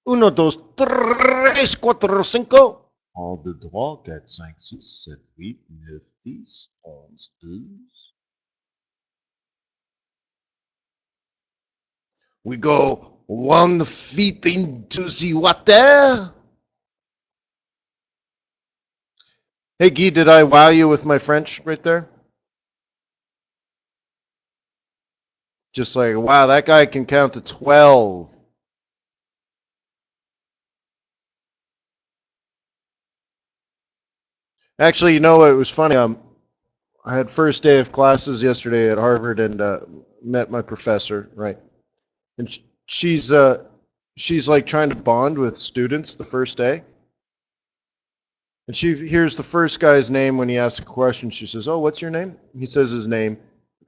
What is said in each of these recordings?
Uno, dos, tres, cuatro, cinco. En deux, trois, quatre, cinq, six, sept, huit, neuf, dix, onze, douze. We go 1 feet into the water. Hey, Guy, did I wow you with my French right there? Just like, wow, that guy can count to 12. Actually, you know what? It was funny. I had first day of classes yesterday at Harvard and met my professor, right? And she's like trying to bond with students the first day. And she hears the first guy's name when he asks a question. She says, "Oh, what's your name?" He says his name.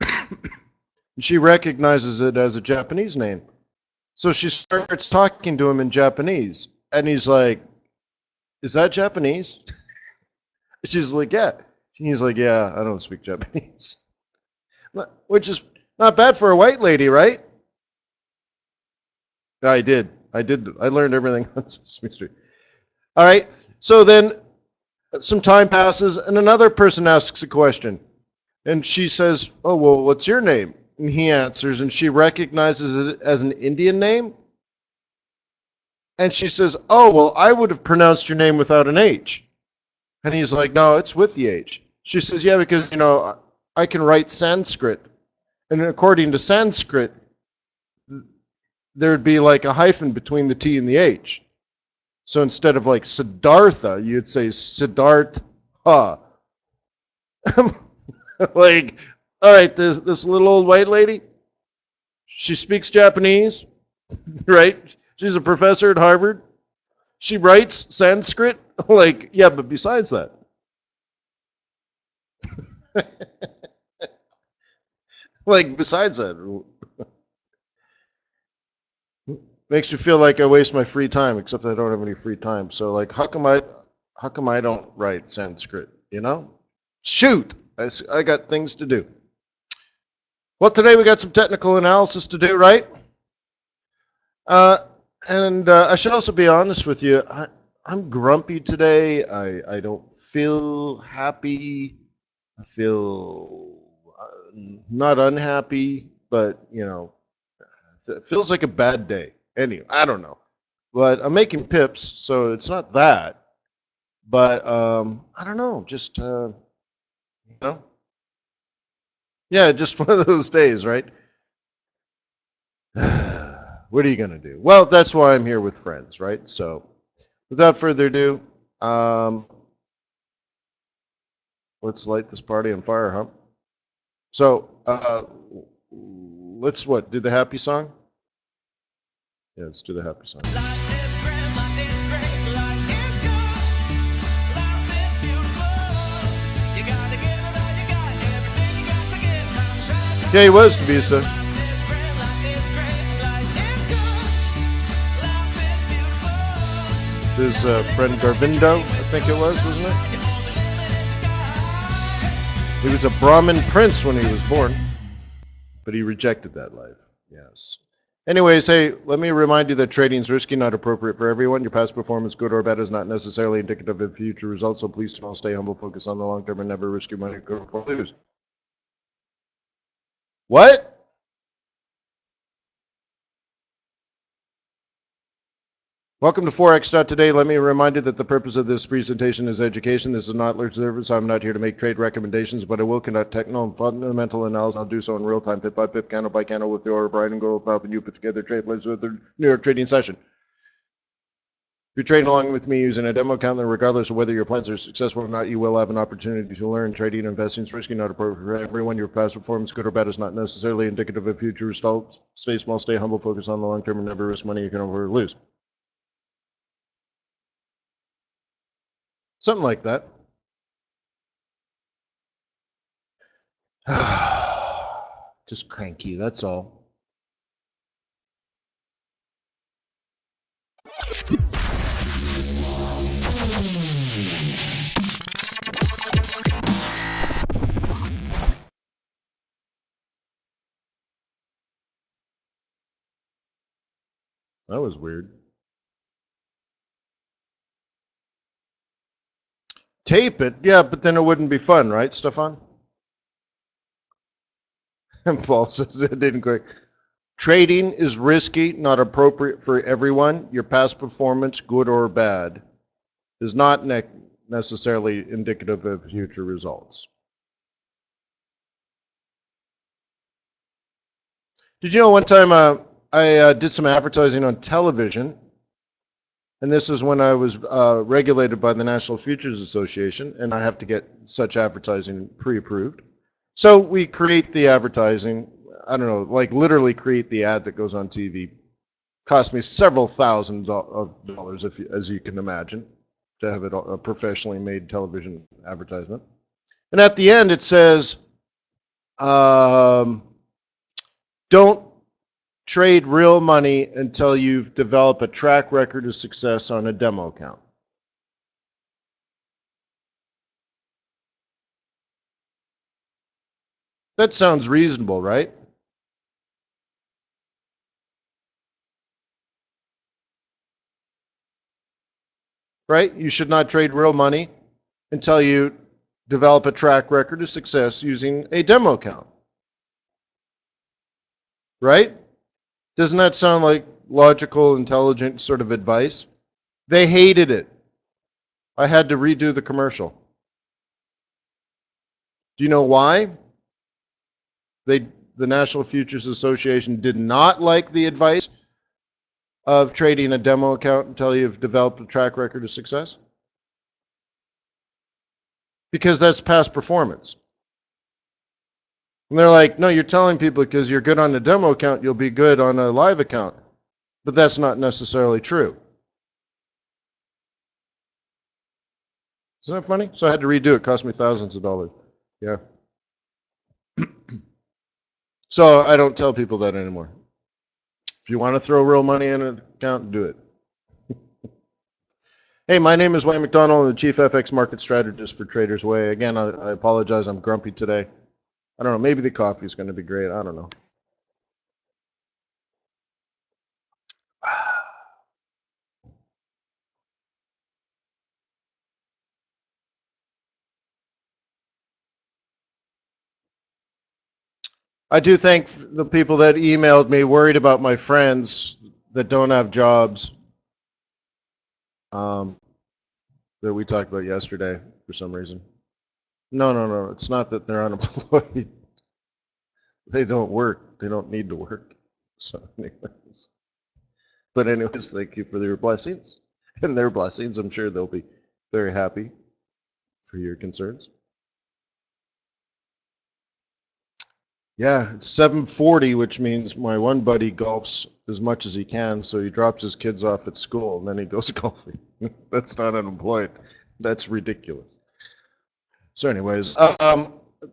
And she recognizes it as a Japanese name. So she starts talking to him in Japanese. And he's like, "Is that Japanese?" She's like, "Yeah." He's like, "Yeah, I don't speak Japanese." Which is not bad for a white lady, right? I did. I learned everything on Sesame Street. All right. So then some time passes and another person asks a question. And she says, "Oh, well, what's your name?" And he answers, and she recognizes it as an Indian name. And she says, "Oh, well, I would have pronounced your name without an H." And he's like, "No, it's with the H." She says, "Yeah, because, I can write Sanskrit. And according to Sanskrit, there'd be like a hyphen between the T and the H. So instead of like Siddhartha, you'd say Siddhartha." Like, all right, this little old white lady, she speaks Japanese, right? She's a professor at Harvard. She writes Sanskrit. Like, yeah, but besides that, like, besides that, makes me feel like I waste my free time, except I don't have any free time. So, like, how come I don't write Sanskrit? Shoot, I got things to do. Well, today we got some technical analysis to do, right? Uh, and I should also be honest with you. I'm grumpy today. I don't feel happy. I feel not unhappy, but it feels like a bad day. Anyway, I don't know, but I'm making pips, so it's not that. But I don't know, just you know, yeah, just one of those days, right? What are you gonna do? Well, that's why I'm here with friends, right? So, without further ado, um, let's light this party on fire, huh? So, let's do the happy song? Yeah, let's do the happy song. Life is grand, life is great, life is good, life is beautiful. You gotta give it all you got, everything you got to give. Come try to. Yeah, he was, Kabisa. Life is grand, life is great, life is good, life is beautiful. His friend Garvindo, I think it was, wasn't it? He was a Brahmin prince when he was born, but he rejected that life. Yes. Anyways, hey, let me remind you that trading is risky, not appropriate for everyone. Your past performance, good or bad, is not necessarily indicative of future results, so please don't stay humble, focus on the long term, and never risk your money, go for lose. What? Welcome to Forex.Today. Let me remind you that the purpose of this presentation is education. This is not learning service. I'm not here to make trade recommendations, but I will conduct technical and fundamental analysis. I'll do so in real time, pip by pip, candle by candle, with the order of Brian and Gold, helping you put together trade plays with the New York trading session. If you're trading along with me using a demo account, then regardless of whether your plans are successful or not, you will have an opportunity to learn. Trading and investing is risky, not appropriate for everyone. Your past performance, good or bad, is not necessarily indicative of future results. Stay small, stay humble, focus on the long term, and never risk money you can over lose. Something like that. Just cranky, that's all. That was weird. Tape it, yeah, but then it wouldn't be fun, right, Stefan? And Paul says it didn't quite. Trading is risky, not appropriate for everyone. Your past performance, good or bad, is not necessarily indicative of future results. Did you know one time I did some advertising on television, and this is when I was regulated by the National Futures Association, and I have to get such advertising pre-approved. So we create the advertising, I don't know, like literally create the ad that goes on TV. Cost me several thousand of dollars, as you can imagine, to have it a professionally made television advertisement. And at the end it says, don't trade real money until you've developed a track record of success on a demo account. That sounds reasonable, right? Right? You should not trade real money until you develop a track record of success using a demo account. Right? Doesn't that sound like logical, intelligent sort of advice? They hated it. I had to redo the commercial. Do you know why? The National Futures Association did not like the advice of trading a demo account until you've developed a track record of success? Because that's past performance. And they're like, no, you're telling people because you're good on a demo account, you'll be good on a live account. But that's not necessarily true. Isn't that funny? So I had to redo it. It cost me thousands of dollars. Yeah. So I don't tell people that anymore. If you want to throw real money in an account, do it. Hey, my name is Wayne McDonell. I'm the Chief FX Market Strategist for TradersWay. Again, I apologize. I'm grumpy today. I don't know. Maybe the coffee is going to be great. I don't know. I do thank the people that emailed me worried about my friends that don't have jobs that we talked about yesterday for some reason. No. It's not that they're unemployed. They don't work. They don't need to work. So anyways. But anyways, thank you for your blessings. And their blessings. I'm sure they'll be very happy for your concerns. Yeah, it's 7:40, which means my one buddy golfs as much as he can, so he drops his kids off at school and then he goes golfing. That's not unemployed. That's ridiculous. So anyways,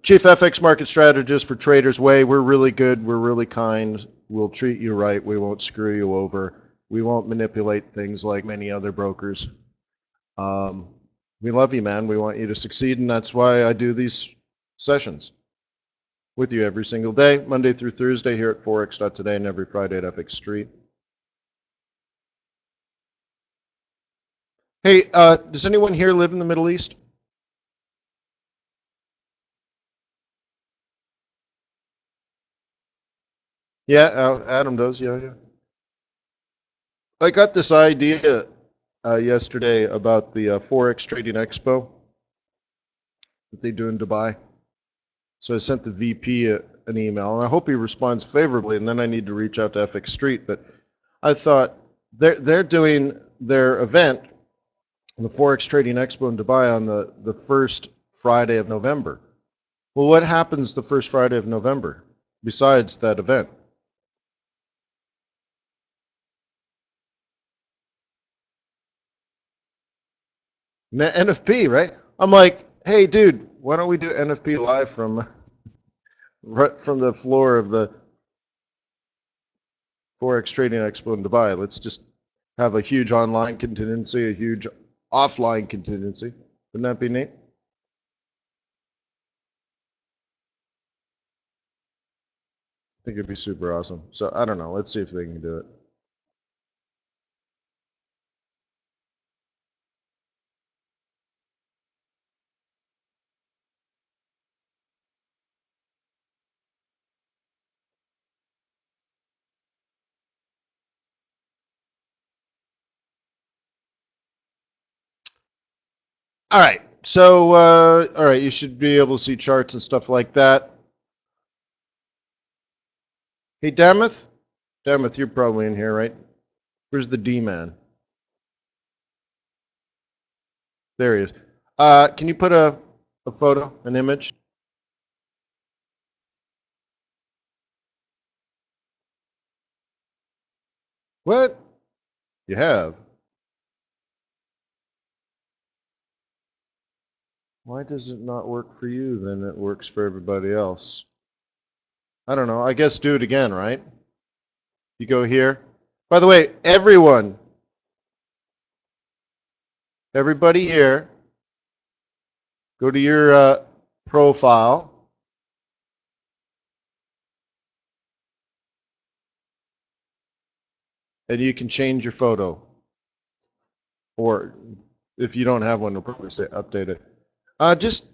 Chief FX Market Strategist for TradersWay. We're really good. We're really kind. We'll treat you right. We won't screw you over. We won't manipulate things like many other brokers. We love you, man. We want you to succeed, and that's why I do these sessions with you every single day, Monday through Thursday here at Forex.Today, and every Friday at FX Street. Hey, does anyone here live in the Middle East? Yeah, Adam does. Yeah. I got this idea yesterday about the Forex Trading Expo that they do in Dubai. So I sent the VP an email, and I hope he responds favorably, and then I need to reach out to FX Street. But I thought they're doing their event, the Forex Trading Expo in Dubai, on the first Friday of November. Well, what happens the first Friday of November besides that event? NFP, right? I'm like, hey, dude, why don't we do NFP live from right from the floor of the Forex Trading Expo in Dubai? Let's just have a huge online contingency, a huge offline contingency. Wouldn't that be neat? I think it'd be super awesome. So I don't know. Let's see if they can do it. All right. So, all right, you should be able to see charts and stuff like that. Hey, Damoth. Damoth, you're probably in here, right? Where's the D-man? There he is. Can you put a photo, an image? What? You have? Why does it not work for you? Then it works for everybody else. I don't know. I guess do it again, right? You go here. By the way, everybody here, go to your profile. And you can change your photo. Or if you don't have one, it'll probably say update it. Just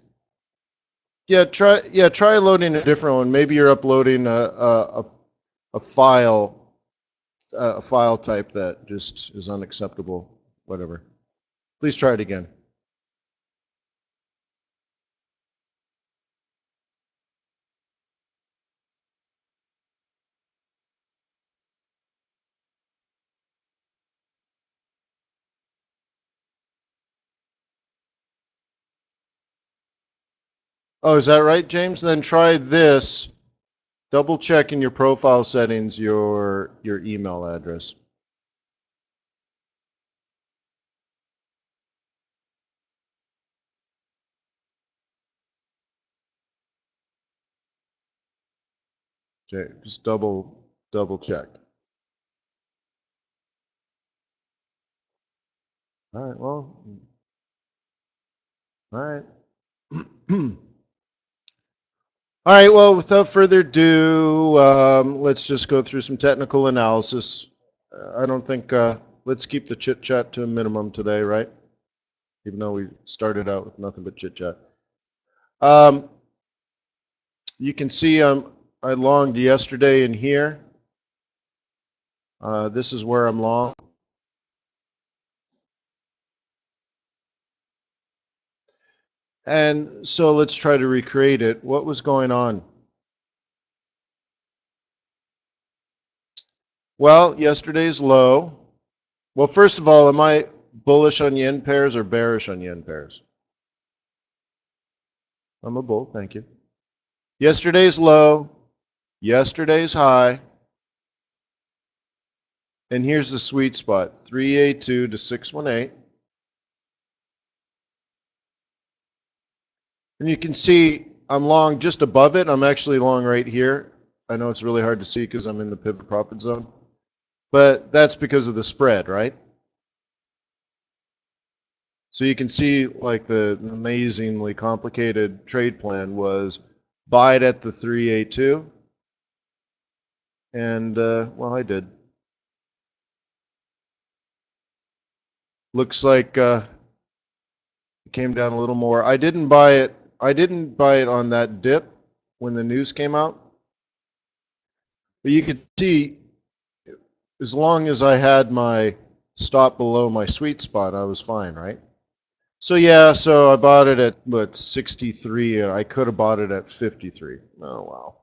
try loading a different one. Maybe you're uploading a file a file type that just is unacceptable. Whatever. Please try it again. Oh, is that right, James? Then try this. Double check in your profile settings your email address. Okay, just double check. All right. Well. All right. All right. Well, without further ado, let's just go through some technical analysis. I don't think let's keep the chit chat to a minimum today, right? Even though we started out with nothing but chit chat. You can see I longed yesterday in here. This is where I'm long. And so let's try to recreate it. What was going on? Well, yesterday's low. Well, first of all, am I bullish on yen pairs or bearish on yen pairs? I'm a bull, thank you. Yesterday's low, yesterday's high, and here's the sweet spot, 382 to 618. And you can see I'm long just above it. I'm actually long right here. I know it's really hard to see because I'm in the pivot profit zone. But that's because of the spread, right? So you can see like the amazingly complicated trade plan was buy it at the 382. And, well, I did. Looks like it came down a little more. I didn't buy it on that dip when the news came out. But you could see as long as I had my stop below my sweet spot, I was fine, right? So yeah, so I bought it at what 63 and I could have bought it at 53. Oh wow.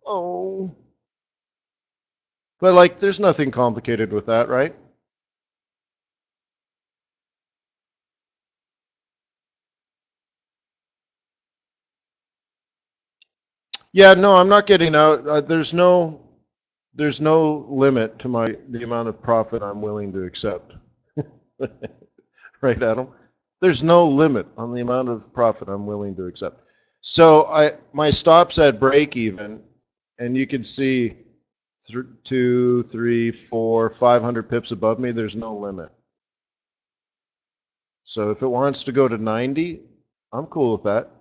Oh. But like there's nothing complicated with that, right? Yeah, no, I'm not getting out. There's no limit to the amount of profit I'm willing to accept. Right, Adam? There's no limit on the amount of profit I'm willing to accept. So my stop's at break even, and you can see 2, 3, 4, 500 pips above me. There's no limit. So if it wants to go to 90, I'm cool with that.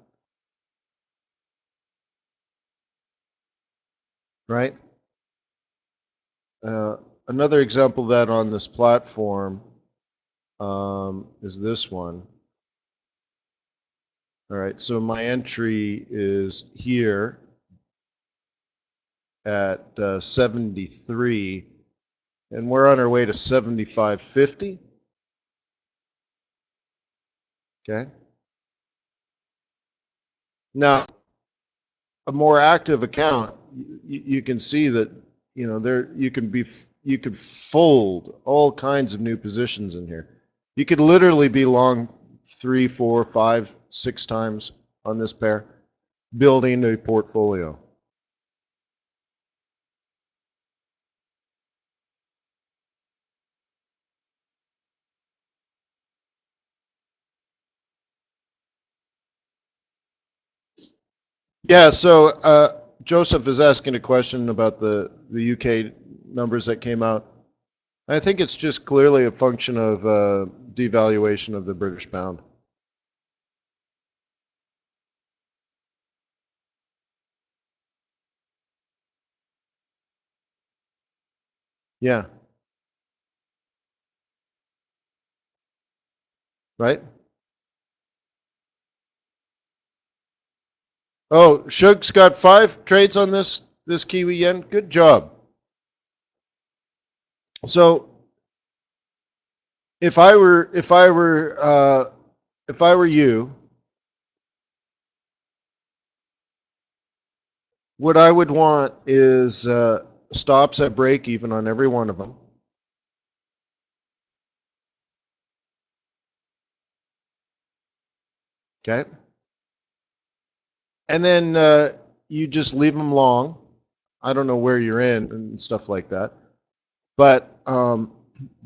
Right? Another example of that on this platform is this one. All right, so my entry is here at 73, and we're on our way to 75.50. Okay. Now, a more active account, you can see that, you know, there you could fold all kinds of new positions in here. You could literally be long 3, 4, 5, 6 times on this pair, building a portfolio. Yeah, so Joseph is asking a question about the UK numbers that came out. I think it's just clearly a function of devaluation of the British pound. Yeah, right? Oh, Shug's got 5 trades on this Kiwi yen. Good job. So if I were you, what I would want is stops at break even on every one of them. Okay, and then you just leave them long. I don't know where you're in and stuff like that, but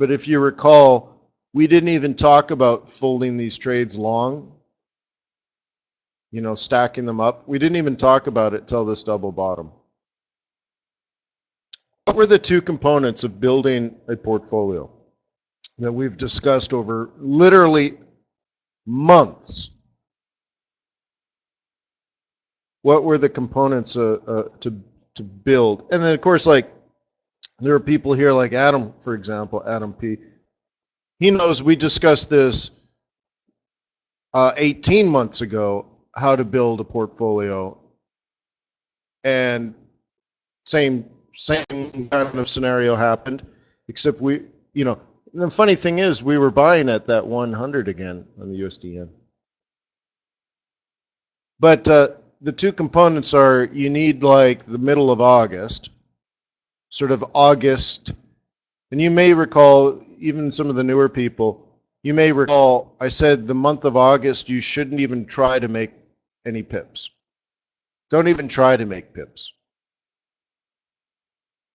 if you recall, we didn't even talk about folding these trades long. You know, stacking them up. We didn't even talk about it till this double bottom. What were the 2 components of building a portfolio that we've discussed over literally months? What were the components to build? And then, of course, like there are people here like Adam, for example, Adam P. He knows we discussed this 18 months ago, how to build a portfolio, and same kind of scenario happened, except we, you know, the funny thing is we were buying at that 100 again on the USD But the 2 components are you need like the middle of August, sort of August, and you may recall, even some of the newer people, you may recall I said the month of August you shouldn't even try to make any pips. Don't even try to make pips.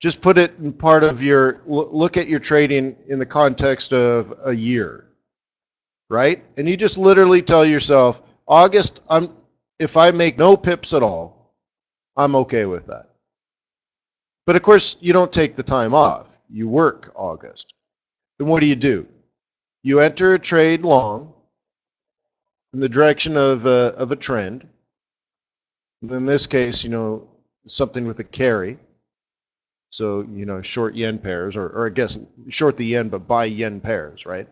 Just put it in part of your, look at your trading in the context of a year, right? And you just literally tell yourself, August, if I make no pips at all, I'm okay with that. But of course, you don't take the time off. You work August. Then what do? You enter a trade long in the direction of a trend. In this case, you know, something with a carry. So, you know, short yen pairs, or I guess short the yen, but buy yen pairs, right?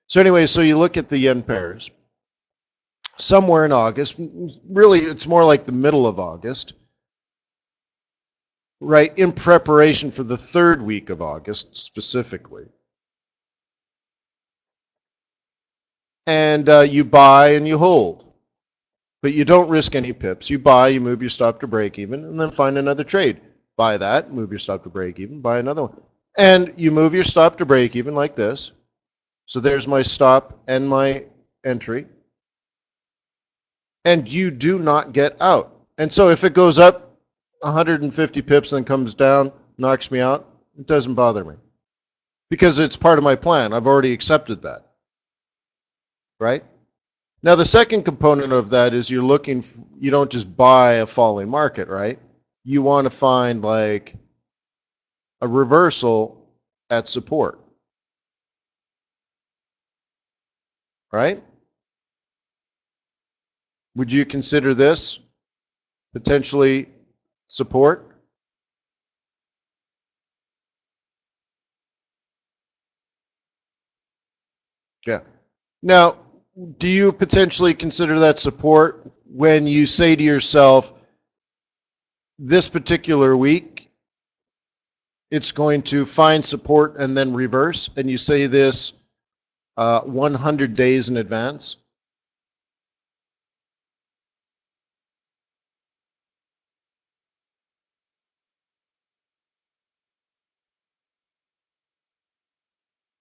So anyway, so you look at the yen pairs. Somewhere in August, really it's more like the middle of August, right, in preparation for the 3rd week of August specifically. And you buy and you hold. But you don't risk any pips. You buy, you move your stop to break even, and then find another trade. Buy that, move your stop to break even, buy another one. And you move your stop to break even like this. So there's my stop and my entry. And you do not get out. And so if it goes up 150 pips and then comes down, knocks me out, it doesn't bother me. Because it's part of my plan. I've already accepted that. Right? Now, the second component of that is you're looking, you don't just buy a falling market, right? You want to find like a reversal at support, right? Would you consider this potentially support? Yeah. Now, do you potentially consider that support when you say to yourself, this particular week, it's going to find support and then reverse, and you say this 100 days in advance?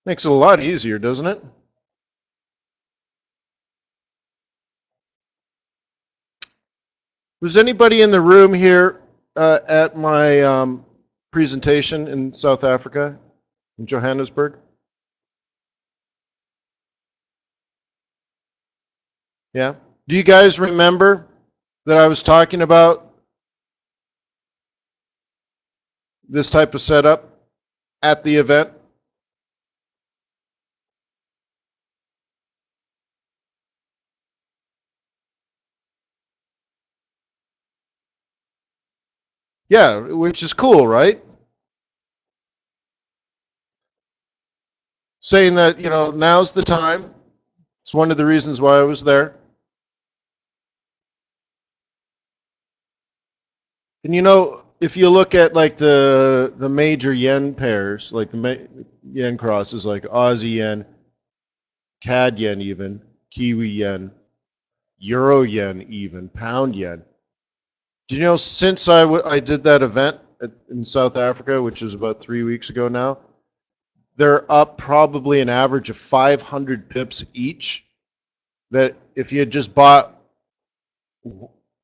Makes it a lot easier, doesn't it? Was anybody in the room here at my presentation in South Africa, in Johannesburg? Yeah. Do you guys remember that I was talking about this type of setup at the event? Yeah, which is cool, right? Saying that, you know, now's the time. It's one of the reasons why I was there. And you know, if you look at like the major yen pairs, like the yen crosses, like Aussie yen, CAD yen, even Kiwi yen, Euro yen, even pound yen. Do you know since I did that event in South Africa, which is about 3 weeks ago now, they're up probably an average of 500 pips each. That if you had just bought,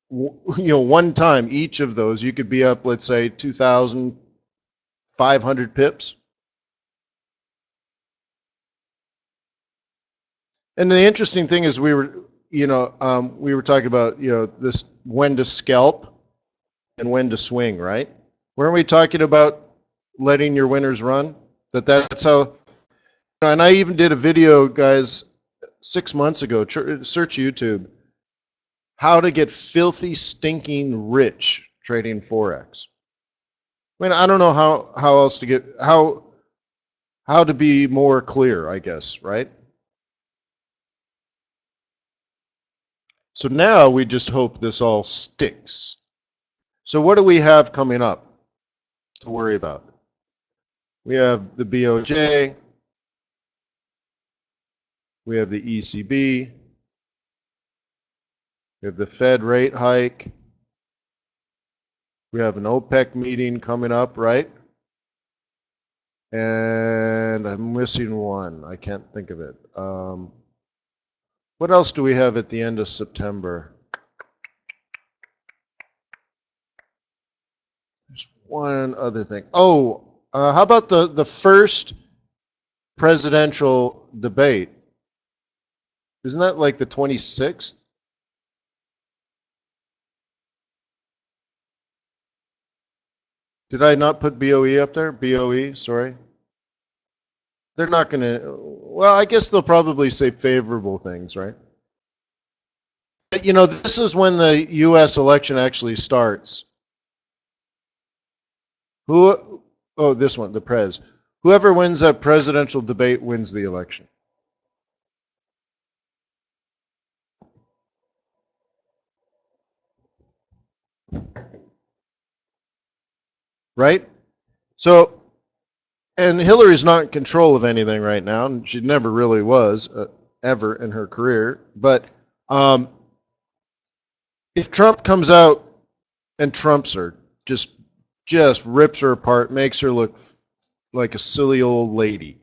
one time each of those, you could be up, let's say, 2,500 pips. And the interesting thing is, we were talking about, this when to scalp and when to swing, right? Weren't we talking about letting your winners run? That's how. And I even did a video, guys, 6 months ago. Search YouTube. How to get filthy, stinking rich trading Forex. I mean, I don't know how else to get how to be more clear, I guess, right? So now we just hope this all sticks. So what do we have coming up to worry about? We have the BOJ, we have the ECB, we have the Fed rate hike, we have an OPEC meeting coming up, right? And I'm missing one. I can't think of it. What else do we have at the end of September? There's one other thing. Oh, how about the first presidential debate? Isn't that like the 26th? Did I not put BOE up there? BOE, sorry. They're not going to, well, I guess they'll probably say favorable things, right? But, this is when the U.S. election actually starts. This one, the Prez. Whoever wins that presidential debate wins the election. Right? So, and Hillary's not in control of anything right now, and she never really was, ever in her career. But if Trump comes out and trumps her, just rips her apart, makes her look like a silly old lady,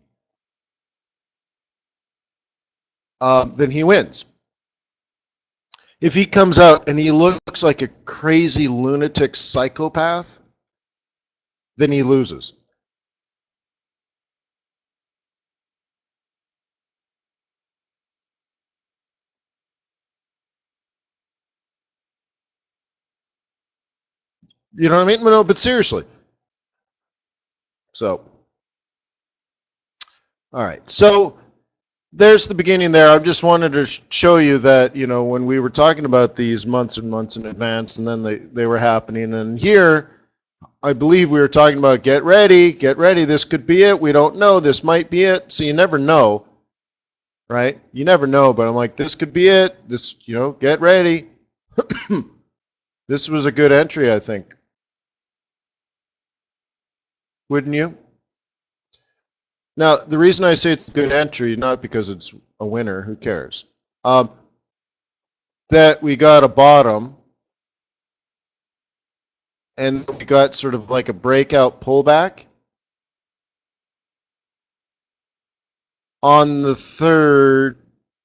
then he wins. If he comes out and he looks like a crazy lunatic psychopath, then he loses. You know what I mean? No, but seriously. So, all right. So there's the beginning there. I just wanted to show you that, when we were talking about these months and months in advance, and then they were happening. And here, I believe we were talking about get ready, this could be it. We don't know. This might be it. So you never know, right? You never know. But I'm like, this could be it. This, get ready. This was a good entry, I think. Wouldn't you? Now, the reason I say it's a good entry, not because it's a winner, who cares? That we got a bottom, and we got sort of like a breakout pullback. on the third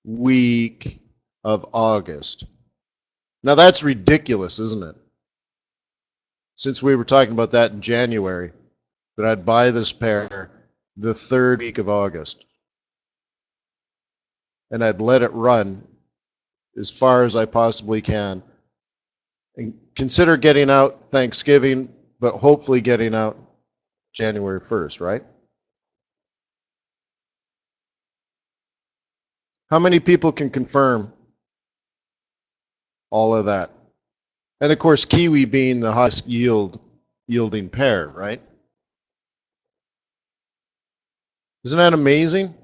week of August. Now that's ridiculous, isn't it? Since we were talking about that in January, that I'd buy this pair the third week of August. And I'd let it run as far as I possibly can. And consider getting out Thanksgiving, but hopefully getting out January 1st, right? How many people can confirm all of that? And of course, Kiwi being the highest yielding pair, right? Isn't that amazing?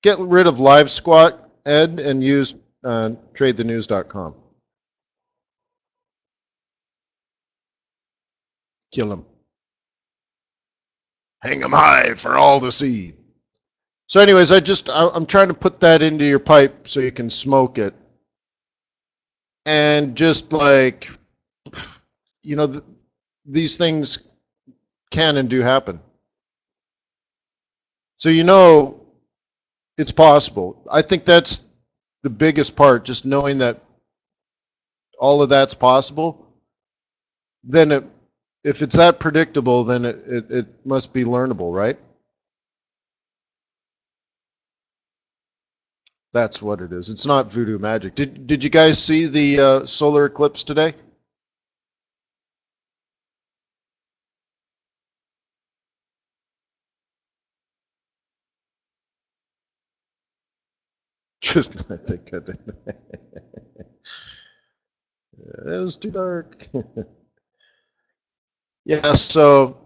Get rid of Live Squat, Ed, and use tradethenews.com. Kill him. Hang him high for all to see. So anyways, I'm trying to put that into your pipe so you can smoke it. And just like, you know, these things can and do happen. So you know it's possible. I think that's the biggest part, just knowing that all of that's possible. Then if it's that predictable, then it must be learnable, right? That's what it is. It's not voodoo magic. Did you guys see the solar eclipse today? Just, I think I did. It was too dark. Yeah, so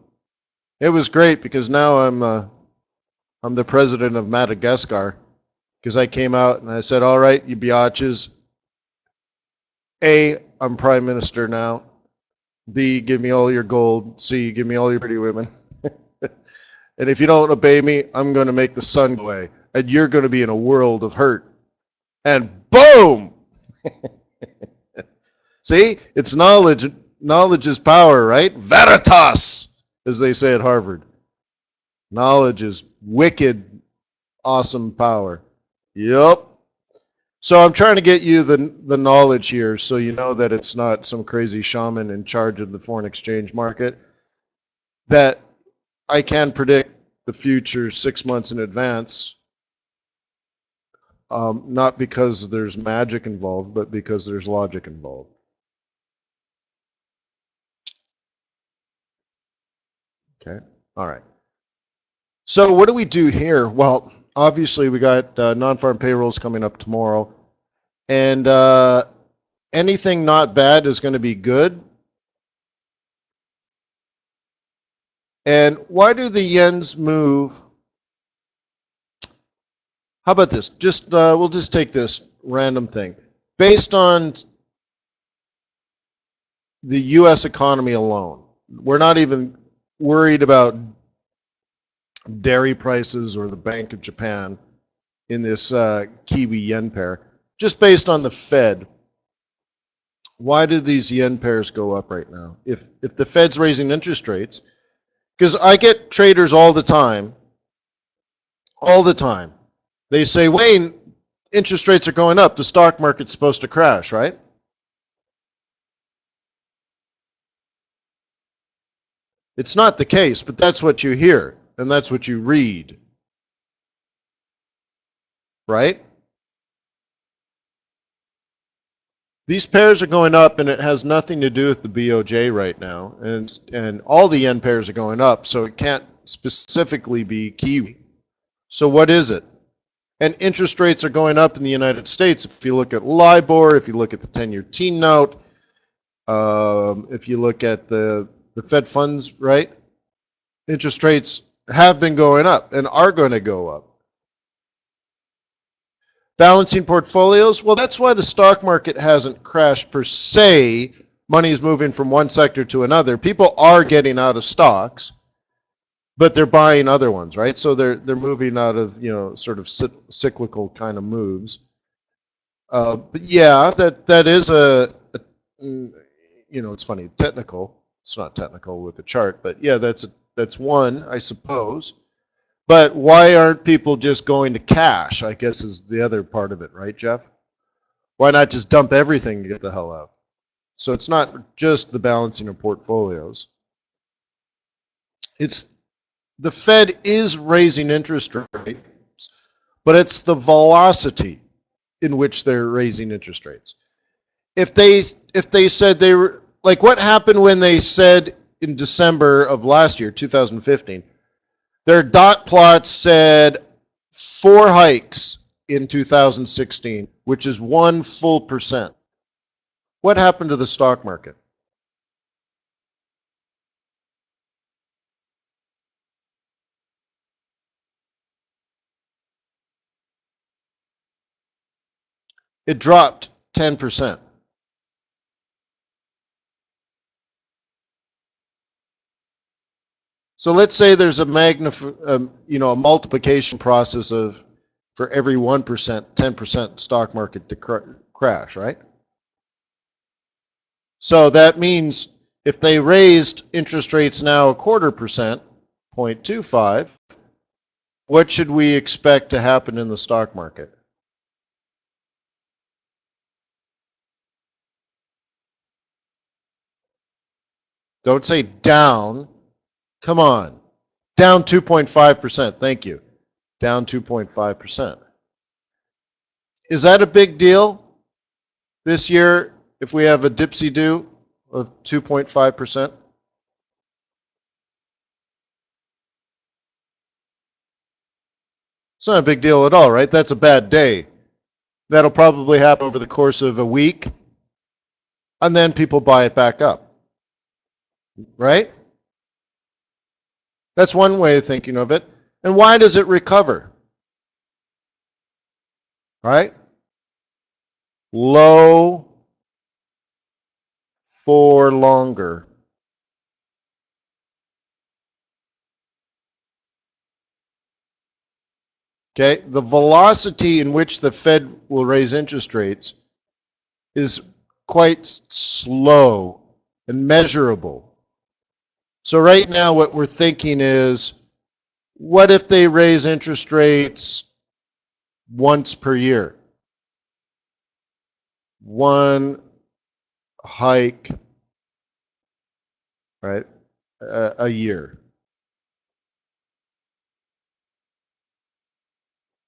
it was great because now I'm the president of Madagascar, because I came out and I said, all right, you biatches. A, I'm prime minister now. B, give me all your gold. C, give me all your pretty women. And if you don't obey me, I'm going to make the sun go away. And you're going to be in a world of hurt. And boom! See, it's knowledge. Knowledge is power, right? Veritas, as they say at Harvard. Knowledge is wicked, awesome power. Yep. So I'm trying to get you the knowledge here so you know that it's not some crazy shaman in charge of the foreign exchange market. That I can predict the future 6 months in advance. Not because there's magic involved, but because there's logic involved. Okay, all right. So what do we do here? Well, obviously we got non-farm payrolls coming up tomorrow. And anything not bad is going to be good. And why do the yens move? How about this? Just we'll just take this random thing. Based on the U.S. economy alone, we're not even worried about dairy prices or the Bank of Japan in this Kiwi yen pair. Just based on the Fed, why do these yen pairs go up right now? If the Fed's raising interest rates, because I get traders all the time. They say, Wayne, interest rates are going up. The stock market's supposed to crash, right? It's not the case, but that's what you hear, and that's what you read, right? These pairs are going up, and it has nothing to do with the BOJ right now, and all the yen pairs are going up, so it can't specifically be Kiwi. So what is it? And interest rates are going up in the United States. If you look at LIBOR, if you look at the 10-year T-note, if you look at the Fed funds, right? Interest rates have been going up and are going to go up. Balancing portfolios, well, that's why the stock market hasn't crashed per se. Money is moving from one sector to another. People are getting out of stocks, but they're buying other ones, right? So they're moving out of, you know, sort of cyclical kind of moves. But yeah, that is you know, it's funny, technical. It's not technical with the chart, but yeah, that's one, I suppose. But why aren't people just going to cash, I guess is the other part of it, right, Jeff? Why not just dump everything and get the hell out? So it's not just the balancing of portfolios. It's the Fed is raising interest rates, but it's the velocity in which they're raising interest rates. If they said they were, like what happened when they said in December of last year, 2015, their dot plots said 4 hikes in 2016, which is 1 full percent. What happened to the stock market? It dropped 10%. So let's say there's a a multiplication process of for every 1%, 10% stock market to crash, right? So that means if they raised interest rates now 0.25%, 0.25, what should we expect to happen in the stock market? Don't say down. Come on. Down 2.5%. Thank you. Down 2.5%. Is that a big deal this year if we have a dipsy-do of 2.5%? It's not a big deal at all, right? That's a bad day. That'll probably happen over the course of a week, and then people buy it back up, right? That's one way of thinking of it. And why does it recover? Right? Low for longer. Okay, the velocity in which the Fed will raise interest rates is quite slow and measurable. So right now what we're thinking is, what if they raise interest rates once per year? One hike, right, a year.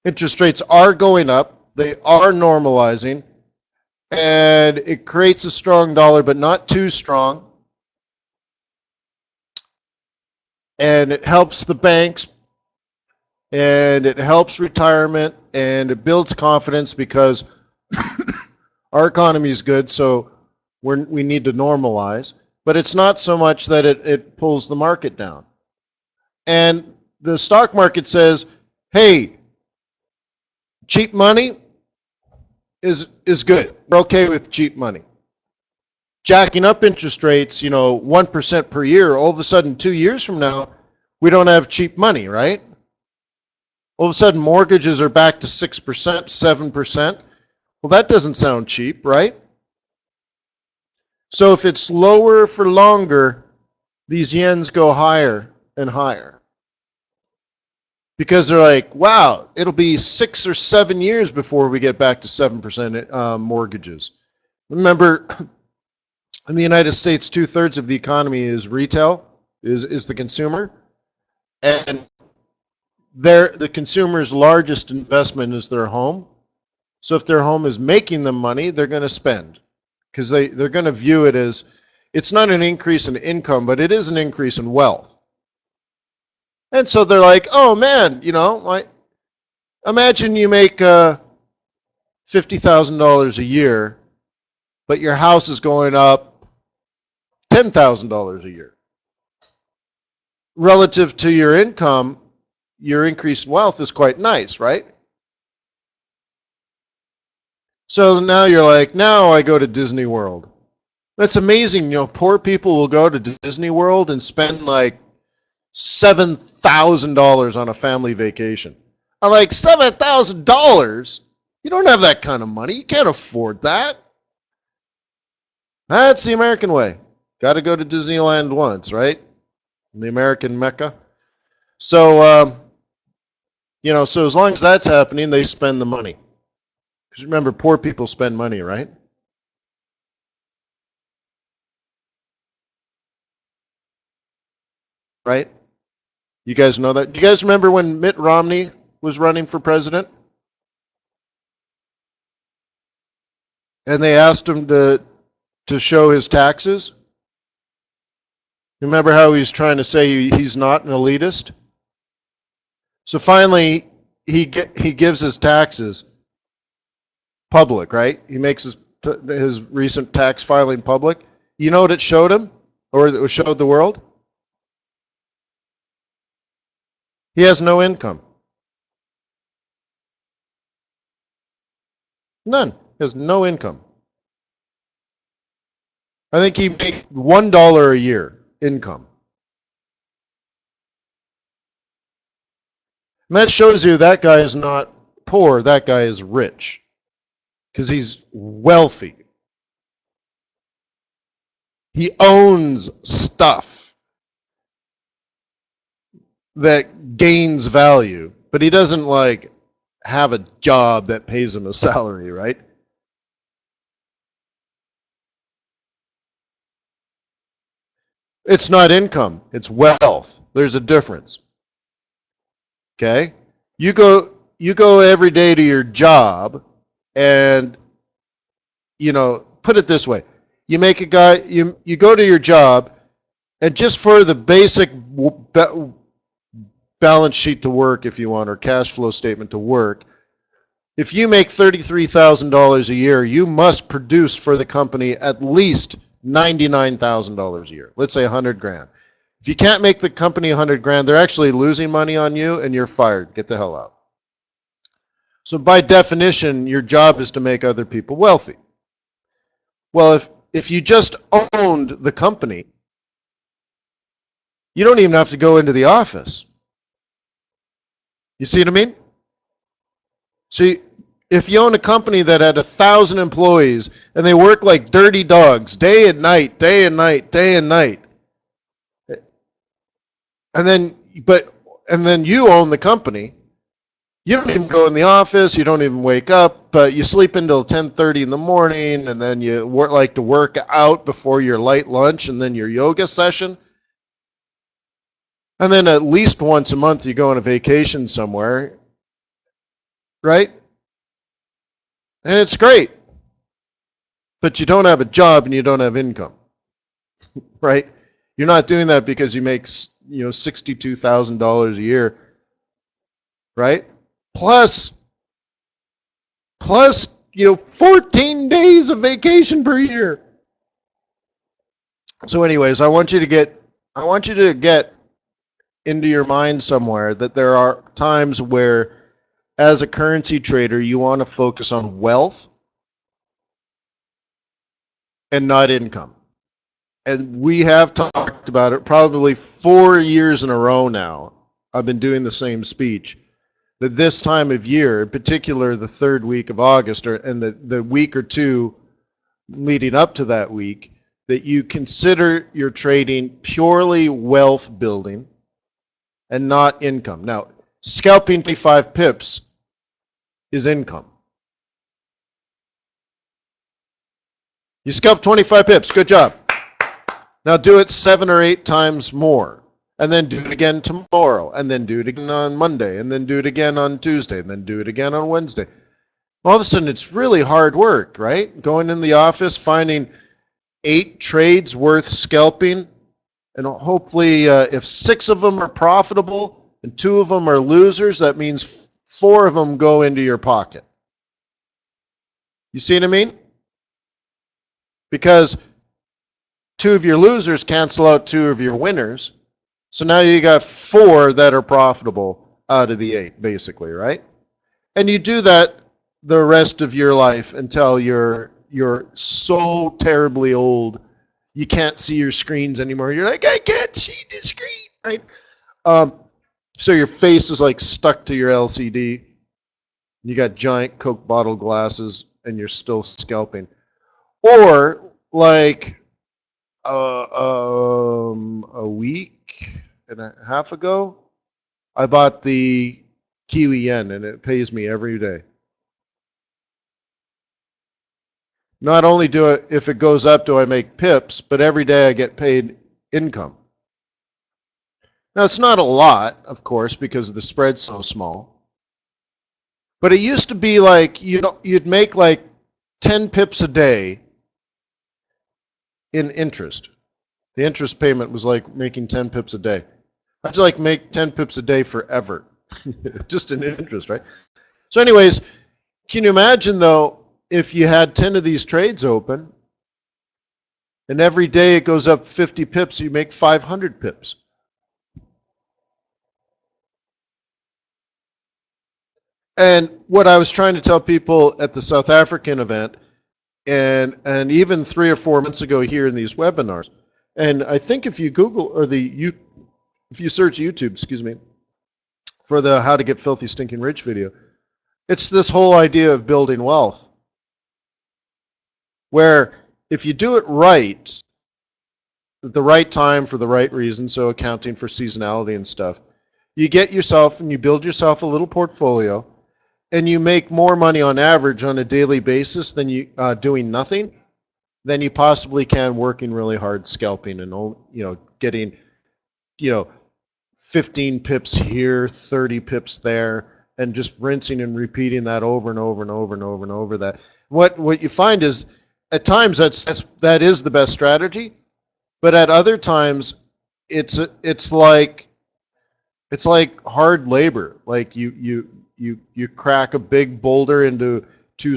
Interest rates are going up, they are normalizing, and it creates a strong dollar, but not too strong. And it helps the banks, and it helps retirement, and it builds confidence because our economy is good, so we need to normalize. But it's not so much that it pulls the market down. And the stock market says, hey, cheap money is good. We're okay with cheap money. Jacking up interest rates, 1% per year, all of a sudden 2 years from now, we don't have cheap money, right? All of a sudden mortgages are back to 6%, 7%. Well, that doesn't sound cheap, right? So if it's lower for longer, these yens go higher and higher. Because they're like, wow, it'll be 6 or 7 years before we get back to 7% mortgages. Remember, in the United States, 2/3 of the economy is retail, is the consumer. And the consumer's largest investment is their home. So if their home is making them money, they're going to spend. Because they're going to view it as, it's not an increase in income, but it is an increase in wealth. And so they're like, oh man, like, imagine you make $50,000 a year, but your house is going up $10,000 a year. Relative to your income, your increased wealth is quite nice, right? So now you're like, now I go to Disney World. That's amazing. Poor people will go to Disney World and spend like $7,000 on a family vacation. I'm like, $7,000? You don't have that kind of money. You can't afford that. That's the American way. Got to go to Disneyland once, right? The American Mecca. So, so as long as that's happening, they spend the money. Because remember, poor people spend money, right? Right? You guys know that? Do you guys remember when Mitt Romney was running for president? And they asked him to show his taxes? Remember how he's trying to say he's not an elitist? So finally, he gives his taxes public, right? He makes his recent tax filing public. You know what it showed him, or it showed the world? He has no income. None. He has no income. I think he makes $1 a year income. And that shows you that guy is not poor, that guy is rich. Because he's wealthy. He owns stuff that gains value, but he doesn't like have a job that pays him a salary, right? It's not income, it's wealth. There's a difference. Okay? You go every day to your job and put it this way. You make a guy you go to your job and just for the basic balance sheet to work if you want or cash flow statement to work, if you make $33,000 a year, you must produce for the company at least $99,000 a year. Let's say 100 grand. If you can't make the company 100 grand, they're actually losing money on you and you're fired. Get the hell out. So by definition, your job is to make other people wealthy. Well, if you just owned the company, you don't even have to go into the office. You see what I mean? See, if you own a company that had 1,000 employees and they work like dirty dogs, day and night, day and night, day and night, and then you own the company, you don't even go in the office, you don't even wake up, but you sleep until 10:30 in the morning, and then you like to work out before your light lunch and then your yoga session. And then at least once a month you go on a vacation somewhere, right? And it's great. But you don't have a job and you don't have income, right? You're not doing that because you make, $62,000 a year, right? Plus, 14 days of vacation per year. So anyways, I want you to get into your mind somewhere that there are times where as a currency trader, you want to focus on wealth and not income. And we have talked about it probably 4 years in a row now. I've been doing the same speech. That this time of year, in particular the third week of August, and the week or two leading up to that week, that you consider your trading purely wealth building and not income. Now, scalping 25 pips is income. You scalp 25 pips, good job. Now do it 7 or 8 times more. And then do it again tomorrow. And then do it again on Monday. And then do it again on Tuesday. And then do it again on Wednesday. All of a sudden, it's really hard work, right? Going in the office, finding 8 trades worth scalping. And hopefully, if 6 of them are profitable and 2 of them are losers, that means 4 of them go into your pocket. You see what I mean? Because 2 of your losers cancel out 2 of your winners. So now you got 4 that are profitable out of the 8, basically, right? And you do that the rest of your life until you're so terribly old, you can't see your screens anymore. You're like, I can't see the screen, right? So your face is like stuck to your LCD. You got giant Coke bottle glasses, and you're still scalping. Or like A week and a half ago, I bought the Kiwi yen, and it pays me every day. Not only if it goes up, do I make pips, but every day I get paid income. Now, it's not a lot, of course, because the spread's so small. But it used to be like you'd make like 10 pips a day in interest. The interest payment was like making 10 pips a day. I'd like make 10 pips a day forever, just in interest, right? So anyways, can you imagine though, if you had 10 of these trades open, and every day it goes up 50 pips, you make 500 pips. And what I was trying to tell people at the South African event, and even 3 or 4 months ago here in these webinars, and I think if you Google or if you search YouTube, excuse me, for the How to Get Filthy Stinking Rich video, it's this whole idea of building wealth, where if you do it right, at the right time for the right reason, so accounting for seasonality and stuff, you get yourself and you build yourself a little portfolio, and you make more money on average on a daily basis than you doing nothing, than you possibly can working really hard, scalping, and getting 15 pips here, 30 pips there, and just rinsing and repeating that over and over and over and over and over. That what you find is at times that is the best strategy, but at other times it's like hard labor. Like you crack a big boulder into two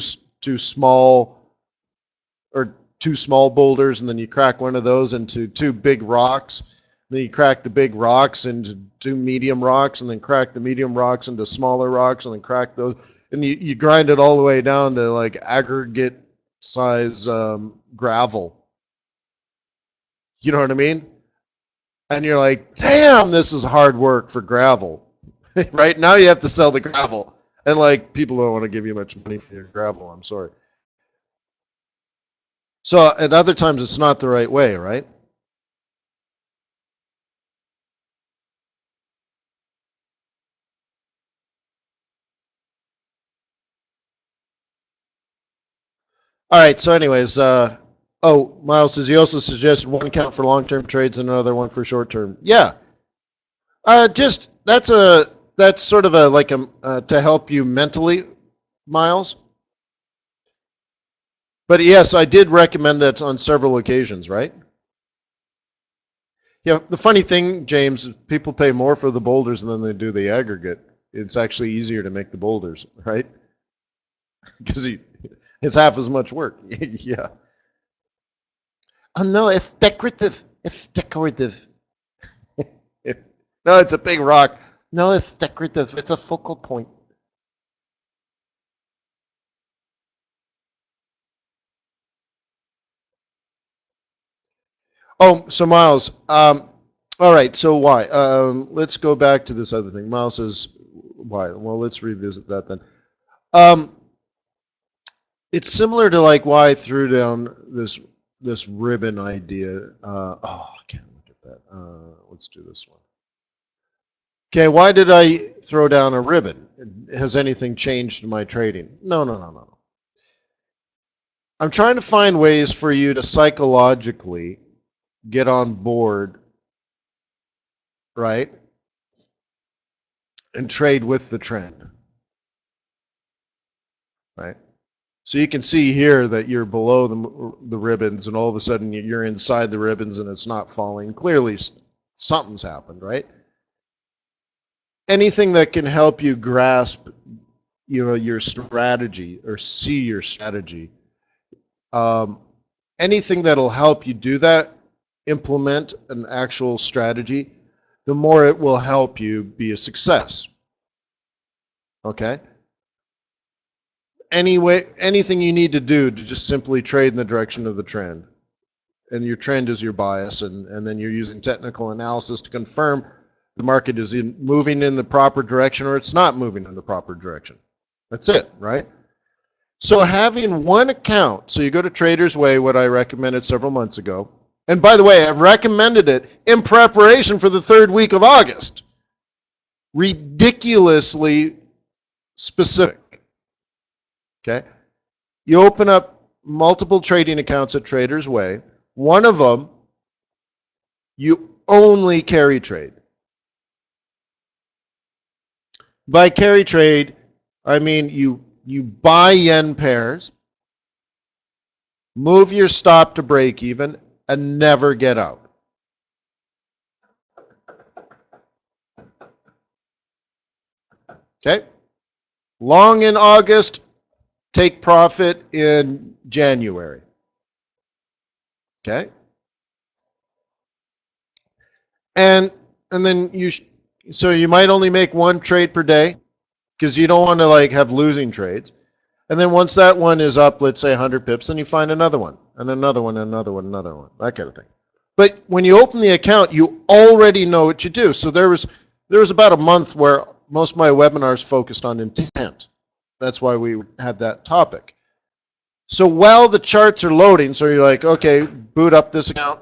small boulders, and then you crack one of those into two big rocks. Then you crack the big rocks into two medium rocks, and then crack the medium rocks into smaller rocks, and then crack those, and you grind it all the way down to like aggregate size gravel. You know what I mean? And you're like, damn, this is hard work for gravel. Right now you have to sell the gravel, and like people don't want to give you much money for your gravel. I'm sorry. So at other times it's not the right way, right? All right. So anyways, Miles says he also suggested one account for long-term trades and another one for short-term. Yeah. Just that's sort of to help you mentally, Miles. But yes, I did recommend that on several occasions, right? Yeah, the funny thing, James, is people pay more for the boulders than they do the aggregate. It's actually easier to make the boulders, right? Because it's half as much work. Yeah. Oh no, it's decorative. It's decorative. No, it's a big rock. No, it's decorative. It's a focal point. Oh, so Miles, all right, so why? Let's go back to this other thing. Miles says, why? Well, let's revisit that then. It's similar to like why I threw down this ribbon idea. I can't look at that. Let's do this one. Okay, why did I throw down a ribbon? Has anything changed in my trading? No. I'm trying to find ways for you to psychologically get on board, right? And trade with the trend, right? So you can see here that you're below the ribbons, and all of a sudden you're inside the ribbons and it's not falling. Clearly something's happened, right? Anything that can help you grasp, your strategy or see your strategy. Anything that'll help you do that, implement an actual strategy, the more it will help you be a success. Okay? Anyway, anything you need to do to just simply trade in the direction of the trend. And your trend is your bias, and then you're using technical analysis to confirm the market is moving in the proper direction or it's not moving in the proper direction. That's it, right? So having one account, so you go to TradersWay, what I recommended several months ago, And by the way, I've recommended it in preparation for the third week of August. Ridiculously specific. Okay? You open up multiple trading accounts at TradersWay. One of them, you only carry trade. By carry trade, I mean you buy yen pairs, move your stop to break even, and never get out. Okay? Long in August, take profit in January. Okay? And then so you might only make one trade per day because you don't want to like have losing trades. And then once that one is up, let's say 100 pips, then you find another one, and another one, and another one, another one, that kind of thing. But when you open the account, you already know what you do. So there was about a month where most of my webinars focused on intent. That's why we had that topic. So while the charts are loading, so you're like, okay, boot up this account.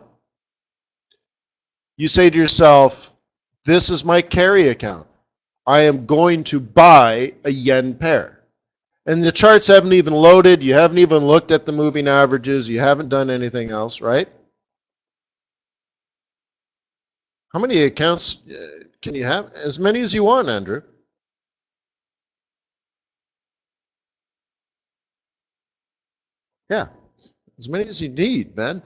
You say to yourself, this is my carry account. I am going to buy a yen pair. And the charts haven't even loaded. You haven't even looked at the moving averages. You haven't done anything else, right? How many accounts can you have? As many as you want, Andrew. Yeah, as many as you need, man.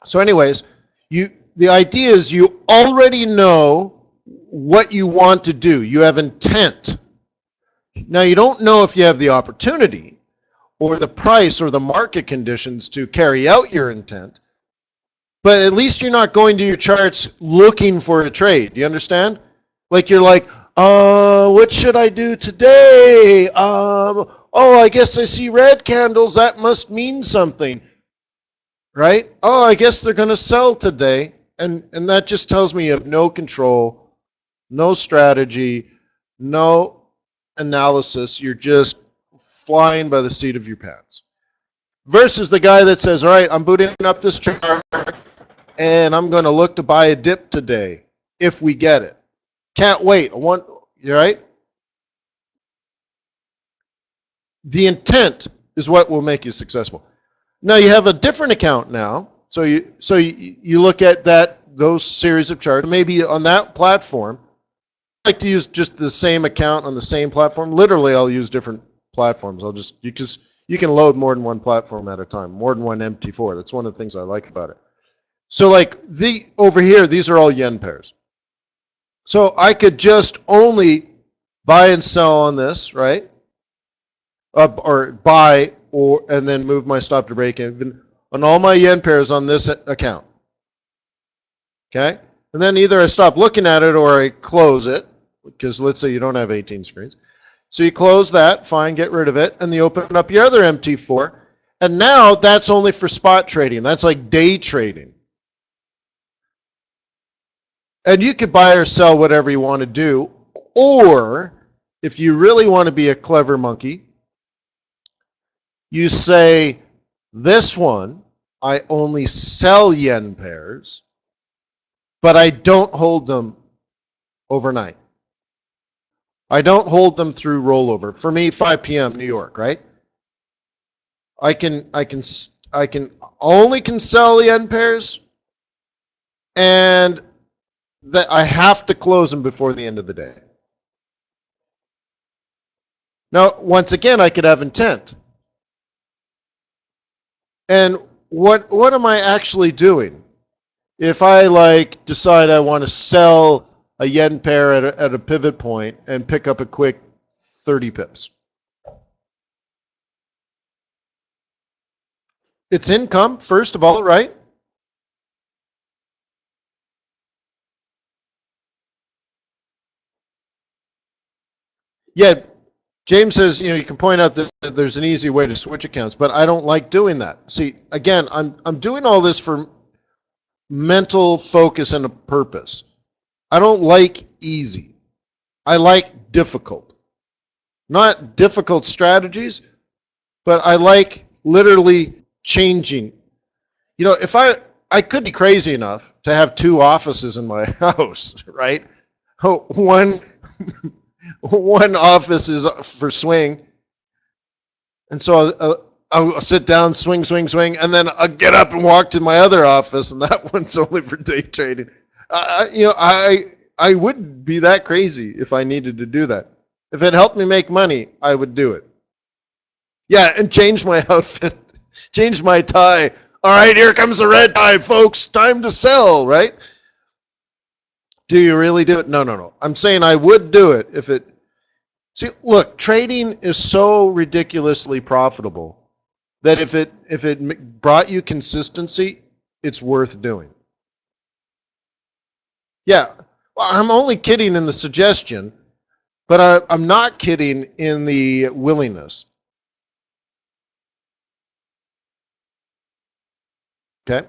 So anyways, the idea is you already know what you want to do. You have intent. Now, you don't know if you have the opportunity or the price or the market conditions to carry out your intent, but at least you're not going to your charts looking for a trade. Do you understand? Like you're like, what should I do today? Oh, I guess I see red candles. That must mean something, right? Oh, I guess they're going to sell today. And that just tells me you have no control, no strategy, no analysis. You're just flying by the seat of your pants. Versus the guy that says, all right, I'm booting up this chart and I'm going to look to buy a dip today if we get it. Can't wait. You're right? The intent is what will make you successful. Now you have a different account now. So you look at those series of charts. Maybe on that platform, I like to use just the same account on the same platform. Literally, I'll use different platforms. Because you can load more than one platform at a time, more than one MT4. That's one of the things I like about it. So like over here, these are all yen pairs. So I could just only buy and sell on this, right? Or buy and then move my stop to break even on all my yen pairs on this account. Okay? And then either I stop looking at it or I close it, because let's say you don't have 18 screens. So you close that, fine, get rid of it, and you open up your other MT4. And now that's only for spot trading. That's like day trading. And you could buy or sell whatever you want to do. Or if you really want to be a clever monkey, you say, this one, I only sell yen pairs, but I don't hold them overnight. I don't hold them through rollover. For me, 5 p.m. New York, right? I can only sell yen pairs, and that I have to close them before the end of the day. Now, once again, I could have intent. And what am I actually doing? If I decide I want to sell a yen pair at a pivot point and pick up a quick 30 pips. It's income, first of all, right? Yeah, James says, you can point out that there's an easy way to switch accounts, but I don't like doing that. See, again, I'm doing all this for mental focus and a purpose. I don't like easy. I like difficult. Not difficult strategies, but I like literally changing. If I could be crazy enough to have two offices in my house, right? One one office is for swing, and so I'll sit down, swing, swing, swing, and then I'll get up and walk to my other office, and that one's only for day trading. I would be that crazy if I needed to do that. If it helped me make money, I would do it. Yeah, and change my outfit, change my tie. All right, here comes the red tie, folks. Time to sell, right? Do you really do it? No, no, no. I'm saying I would do it if it. See, look, trading is so ridiculously profitable that if it brought you consistency, it's worth doing. Yeah, well, I'm only kidding in the suggestion, but I'm not kidding in the willingness. Okay.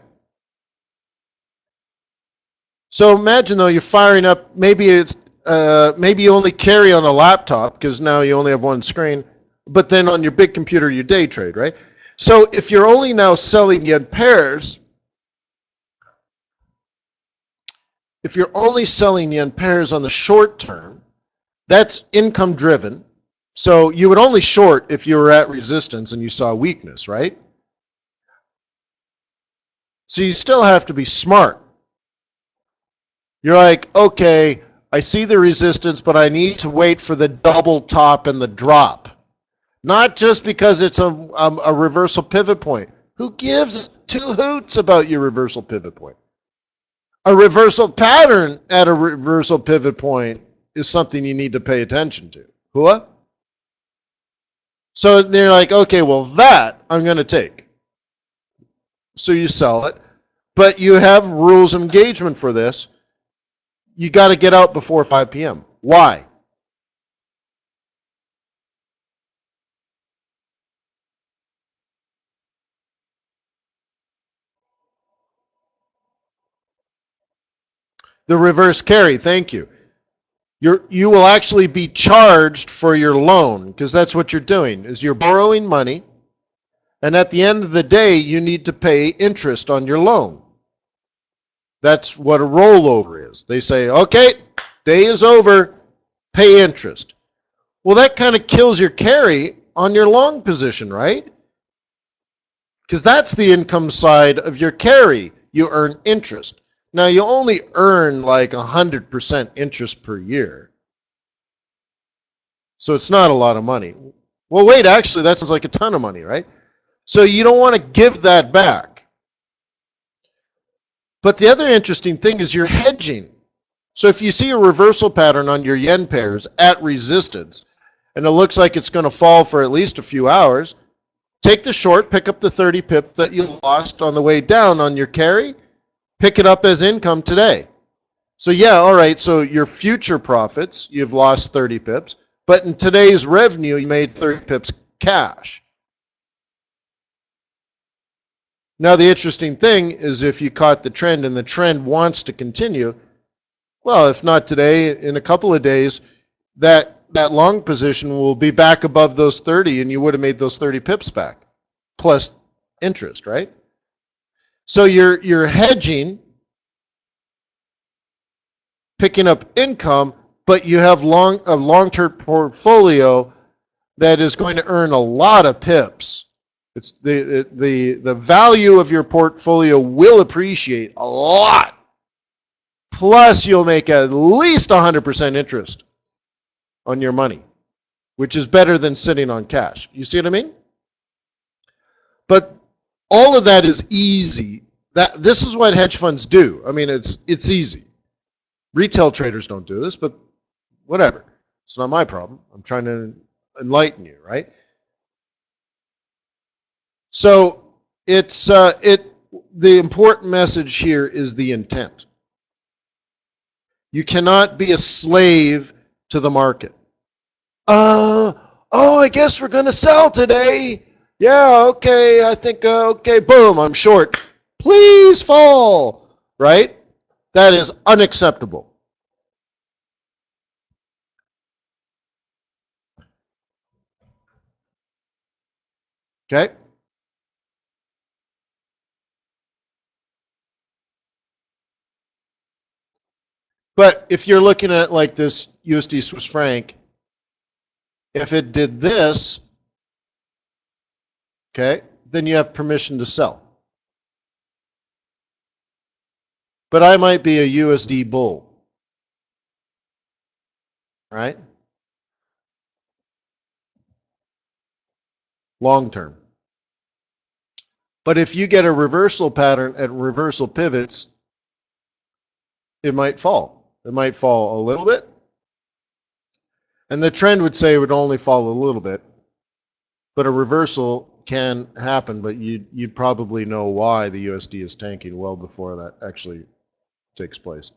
So imagine though you're firing up. Maybe you only carry on a laptop because now you only have one screen, but then on your big computer you day trade, right? So if you're only now selling yen pairs, if you're only selling yen pairs on the short term, that's income driven. So you would only short if you were at resistance and you saw weakness, right? So you still have to be smart. You're like, okay, I see the resistance, but I need to wait for the double top and the drop. Not just because it's a reversal pivot point. Who gives two hoots about your reversal pivot point? A reversal pattern at a reversal pivot point is something you need to pay attention to. What? So they're like, okay, well, that I'm going to take. So you sell it, but you have rules of engagement for this. You got to get out before 5 p.m. Why? The reverse carry, thank you. You will actually be charged for your loan because that's what you're doing is you're borrowing money, and at the end of the day you need to pay interest on your loan. That's what a rollover is. They say, okay, day is over, pay interest. Well, that kind of kills your carry on your long position, right? Because that's the income side of your carry. You earn interest. Now, you only earn like 100% interest per year. So it's not a lot of money. Well, wait, actually, that sounds like a ton of money, right? So you don't want to give that back. But the other interesting thing is you're hedging. So if you see a reversal pattern on your yen pairs at resistance, and it looks like it's going to fall for at least a few hours, take the short, pick up the 30 pip that you lost on the way down on your carry, pick it up as income today. So yeah, all right, so your future profits, you've lost 30 pips, but in today's revenue, you made 30 pips cash. Now, the interesting thing is if you caught the trend and the trend wants to continue, well, if not today, in a couple of days, that long position will be back above those 30 and you would have made those 30 pips back, plus interest, right? So you're hedging, picking up income, but you have a long-term portfolio that is going to earn a lot of pips. It's the value of your portfolio will appreciate a lot. Plus, you'll make at least 100% interest on your money, which is better than sitting on cash. You see what I mean? But all of that is easy. This is what hedge funds do. I mean, it's easy. Retail traders don't do this, but whatever. It's not my problem. I'm trying to enlighten you, right? So the important message here is the intent. You cannot be a slave to the market. I guess we're going to sell today. Yeah, okay, I think, okay, boom, I'm short. Please fall, right? That is unacceptable. Okay? But if you're looking at like this USD Swiss franc, if it did this, okay, then you have permission to sell. But I might be a USD bull, right? Long term. But if you get a reversal pattern at reversal pivots, it might fall. It might fall a little bit. And the trend would say it would only fall a little bit. But a reversal can happen, but you'd probably know why the USD is tanking well before that actually takes place.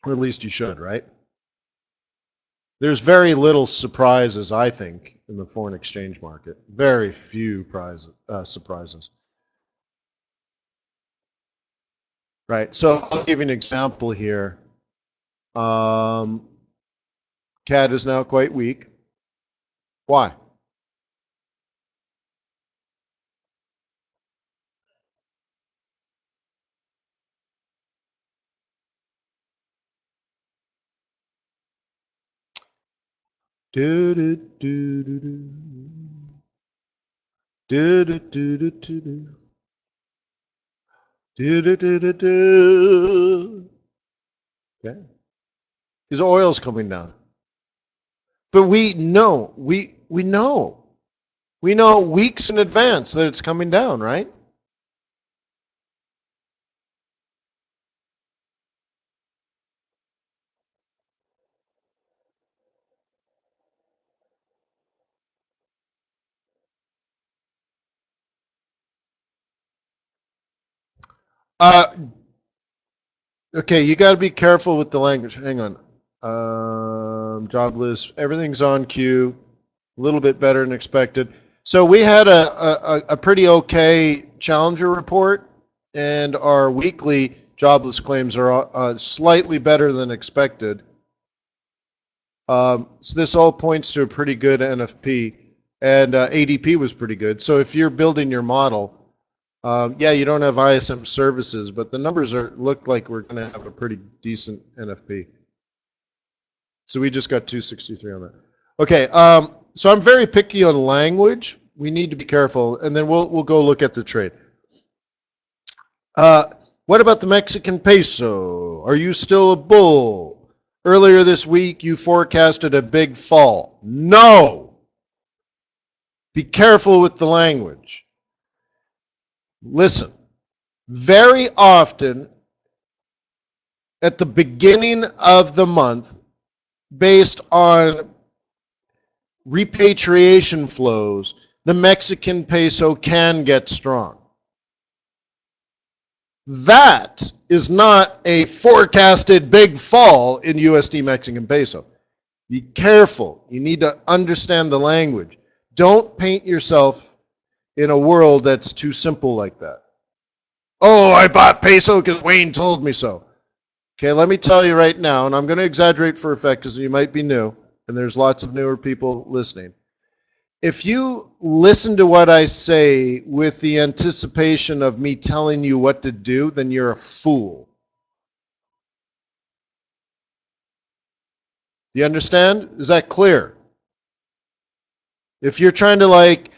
Or at least you should, right? There's very little surprises, I think, in the foreign exchange market. Very few surprises. Right, so I'll give you an example here. CAD is now quite weak. Why? Do do do do do. Do do do do do do. Do do do do do. Okay. His oil's coming down. But we know, we know. We know weeks in advance that it's coming down, right? Okay, you got to be careful with the language. Hang on. Jobless, everything's on cue. A little bit better than expected. So we had a pretty okay Challenger report, and our weekly jobless claims are slightly better than expected. So this all points to a pretty good NFP, and ADP was pretty good. So if you're building your model, yeah, you don't have ISM services, but the numbers look like we're going to have a pretty decent NFP. So we just got 263 on that. Okay, so I'm very picky on language. We need to be careful, and then we'll go look at the trade. What about the Mexican peso? Are you still a bull? Earlier this week, you forecasted a big fall. No! Be careful with the language. Listen, very often at the beginning of the month, based on repatriation flows, the Mexican peso can get strong. That is not a forecasted big fall in USD Mexican peso. Be careful. You need to understand the language. Don't paint yourself in a world that's too simple like that. Oh, I bought peso because Wayne told me so. Okay, let me tell you right now, and I'm going to exaggerate for effect because you might be new, and there's lots of newer people listening. If you listen to what I say with the anticipation of me telling you what to do, then you're a fool. Do you understand? Is that clear? If you're trying to like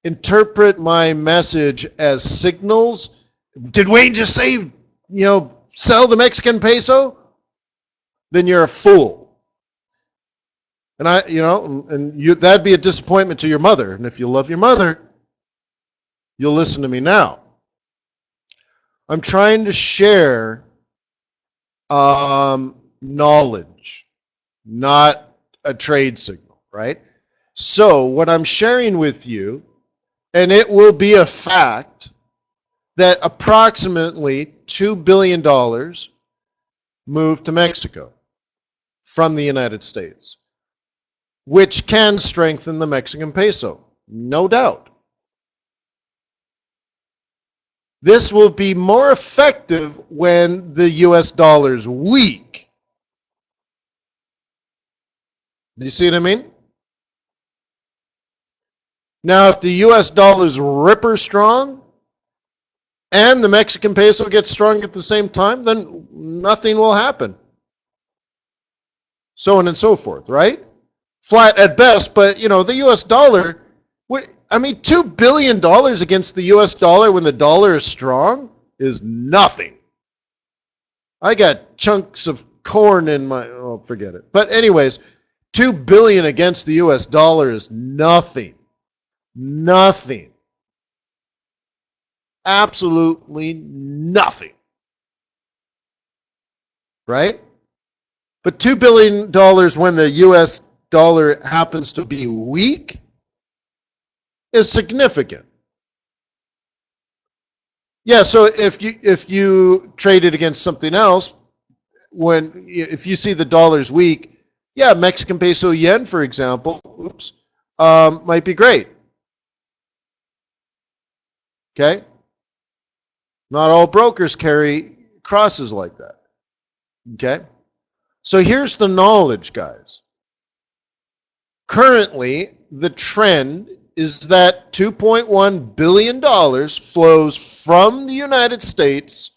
interpret my message as signals, did Wayne just say, sell the Mexican peso? Then you're a fool. And that'd be a disappointment to your mother. And if you love your mother, you'll listen to me now. I'm trying to share knowledge, not a trade signal, right? So what I'm sharing with you, and it will be a fact, that approximately $2 billion moved to Mexico from the United States, which can strengthen the Mexican peso, no doubt. This will be more effective when the US dollar's weak. Do you see what I mean? Now, if the US dollar's ripper strong, and the Mexican peso gets strong at the same time, then nothing will happen. So on and so forth, right? Flat at best, but you know, the US dollar, I mean, $2 billion against the US dollar when the dollar is strong is nothing. I got chunks of corn in my, oh, forget it. But anyways, 2 billion against the US dollar is nothing. Nothing. Absolutely nothing. Right? But $2 billion when the US dollar happens to be weak is significant. Yeah, so if you trade it against something else, if you see the dollar's weak, yeah, Mexican peso yen, for example, might be great. Okay? Not all brokers carry crosses like that. Okay? So here's the knowledge, guys. Currently, the trend is that $2.1 billion flows from the United States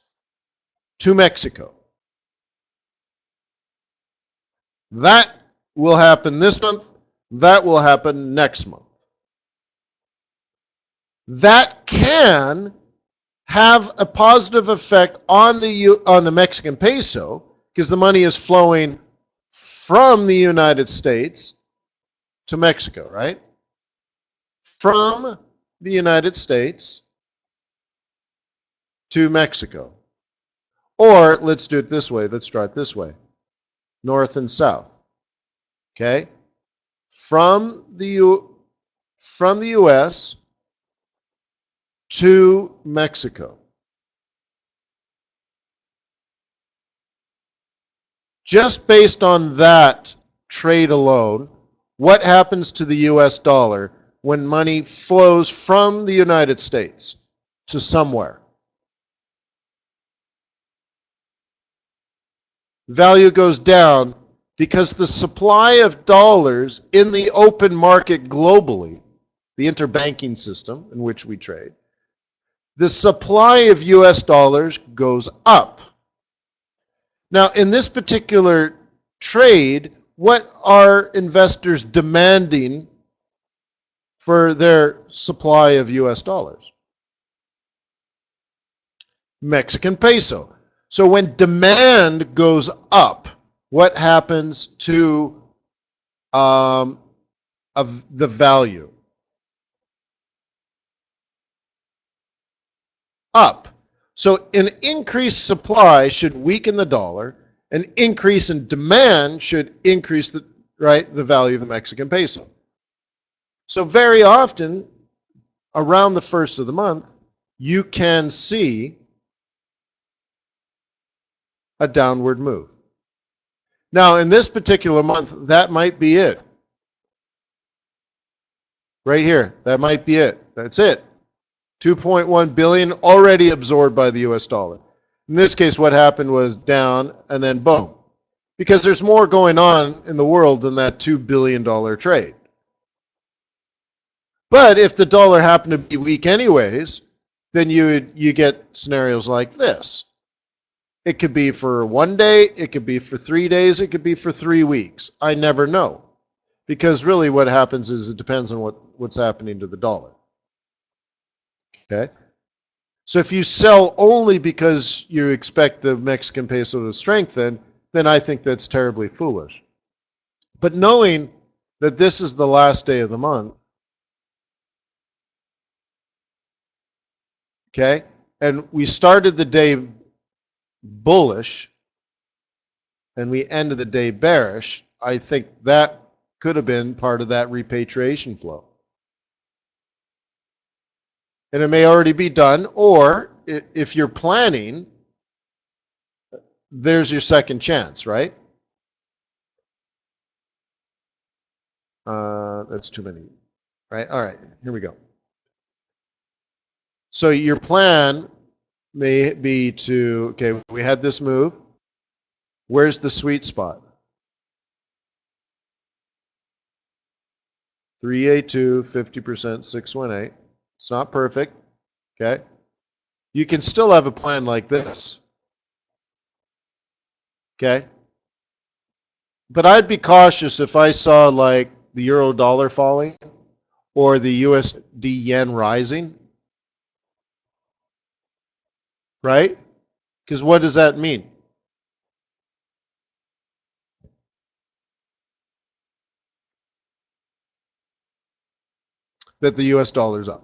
to Mexico. That will happen this month. That will happen next month. That can have a positive effect on the Mexican peso because the money is flowing from the United States to Mexico, right? From the United States to Mexico. Or let's do it this way. Let's try it this way. North and south. Okay? From the US to Mexico. Just based on that trade alone, what happens to the US dollar when money flows from the United States to somewhere? Value goes down because the supply of dollars in the open market globally, the interbanking system in which we trade, the supply of US dollars goes up. Now, in this particular trade, what are investors demanding for their supply of US dollars? Mexican peso. So when demand goes up, what happens to of the value? Up. So an increased supply should weaken the dollar. An increase in demand should increase the value of the Mexican peso. So very often, around the first of the month, you can see a downward move. Now, in this particular month, that might be it. Right here, that might be it. That's it. 2.1 billion already absorbed by the US dollar. In this case, what happened was down and then boom. Because there's more going on in the world than that $2 billion trade. But if the dollar happened to be weak anyways, then you get scenarios like this. It could be for 1 day, it could be for 3 days, it could be for 3 weeks. I never know. Because really what happens is it depends on what's happening to the dollar. Okay? So if you sell only because you expect the Mexican peso to strengthen, then I think that's terribly foolish. But knowing that this is the last day of the month, okay, and we started the day bullish and we ended the day bearish, I think that could have been part of that repatriation flow. And it may already be done, or if you're planning, there's your second chance, right? That's too many, right? All right, here we go. So your plan may be to, okay, we had this move. Where's the sweet spot? 382, 50%, 618. It's not perfect, okay? You can still have a plan like this. Okay? But I'd be cautious if I saw like the euro dollar falling or the USD yen rising, right? Because what does that mean? That the US dollar's up.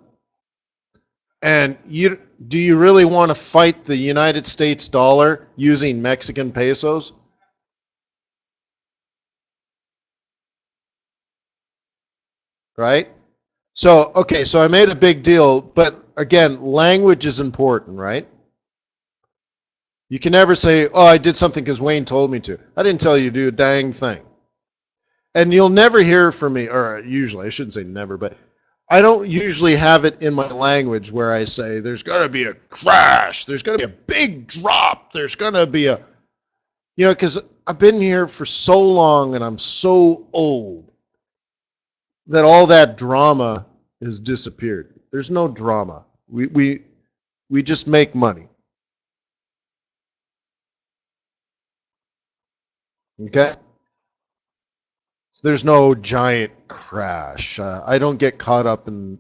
And do you really want to fight the United States dollar using Mexican pesos? Right? So, okay, so I made a big deal, but again, language is important, right? You can never say, oh, I did something because Wayne told me to. I didn't tell you to do a dang thing. And you'll never hear from me, or usually, I shouldn't say never, but I don't usually have it in my language where I say, there's going to be a crash, there's going to be a big drop, there's going to be a, because I've been here for so long and I'm so old that all that drama has disappeared. There's no drama. We just make money. Okay? So there's no giant crash. I don't get caught up in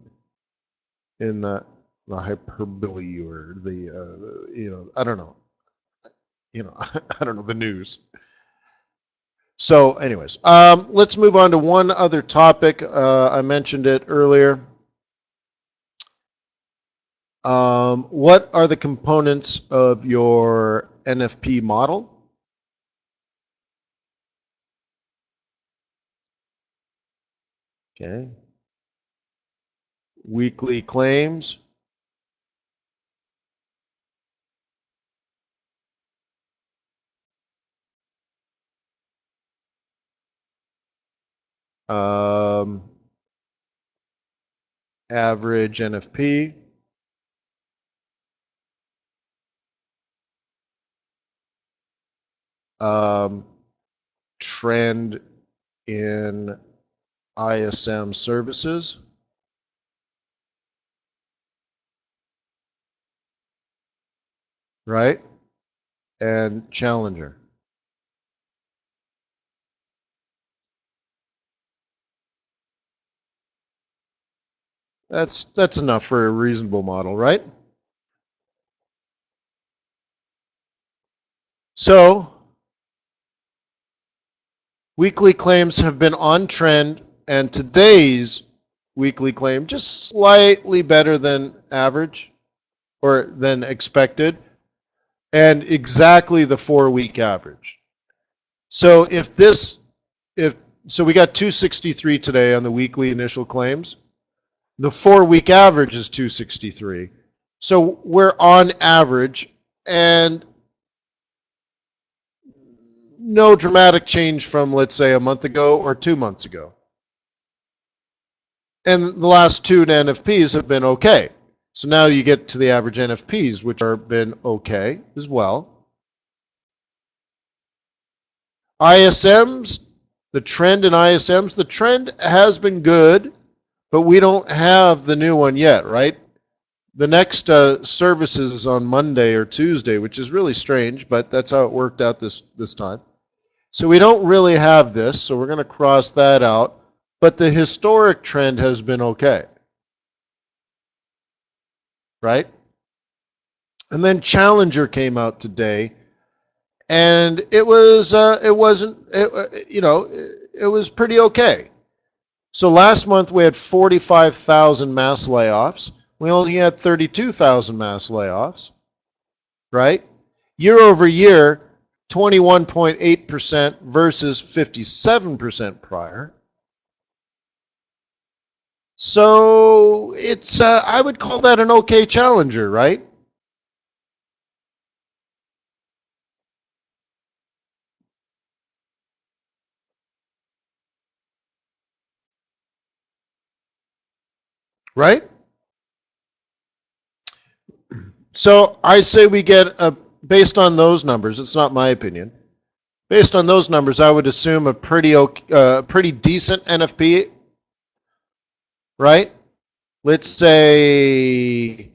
the hyperbole or the I don't know. I don't know the news. So, anyways, let's move on to one other topic. I mentioned it earlier. What are the components of your NFP model? Okay. Weekly claims. Average NFP. Trend in ISM services. Right? And Challenger. That's enough for a reasonable model, right? So, weekly claims have been on trend, and today's weekly claim just slightly better than average or than expected, and exactly the 4-week average. So so we got 263 today on the weekly initial claims. The 4-week average is 263. So we're on average, and no dramatic change from, let's say, a month ago or 2 months ago. And the last two NFPs have been okay. So now you get to the average NFPs, which have been okay as well. ISMs, the trend in ISMs, the trend has been good, but we don't have the new one yet, right? The next services is on Monday or Tuesday, which is really strange, but that's how it worked out this time. So we don't really have this, so we're going to cross that out. But the historic trend has been okay, right? And then Challenger came out today, and it was it was pretty okay. So last month we had 45,000 mass layoffs. We only had 32,000 mass layoffs, right? Year over year, 21.8% versus 57% prior. So it's, I would call that an okay Challenger, right? Right? So I say we get, based on those numbers, it's not my opinion, based on those numbers, I would assume a pretty decent NFP, right? Let's say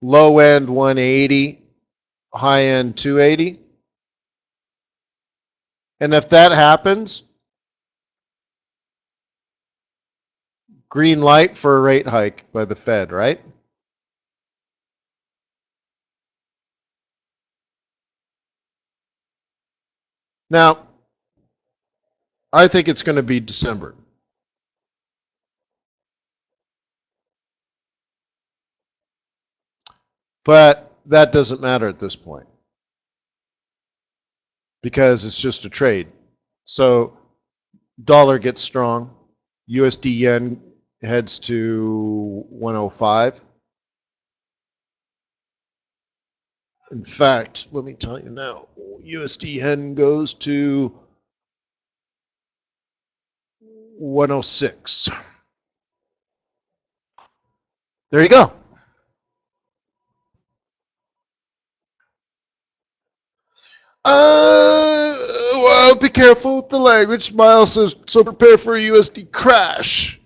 low end 180, high end 280. And if that happens, green light for a rate hike by the Fed, right? Now, I think it's going to be December. But that doesn't matter at this point because it's just a trade. So dollar gets strong, USD yen heads to 105. In fact, let me tell you now, USD yen goes to 106. There you go. Well, be careful with the language. Miles says, so prepare for a USD crash.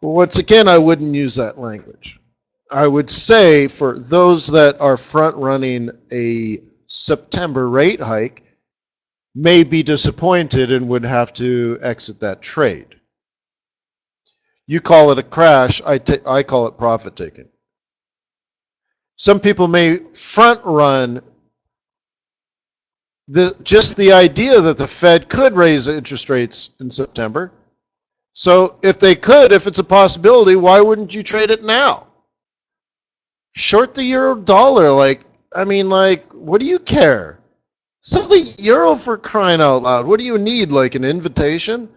Well, once again, I wouldn't use that language. I would say for those that are front running a September rate hike may be disappointed and would have to exit that trade. You call it a crash, I call it profit taking. Some people may front run just the idea that the Fed could raise interest rates in September. So if they could, if it's a possibility, why wouldn't you trade it now? Short the euro dollar, what do you care? Sell the euro for crying out loud. What do you need, like an invitation?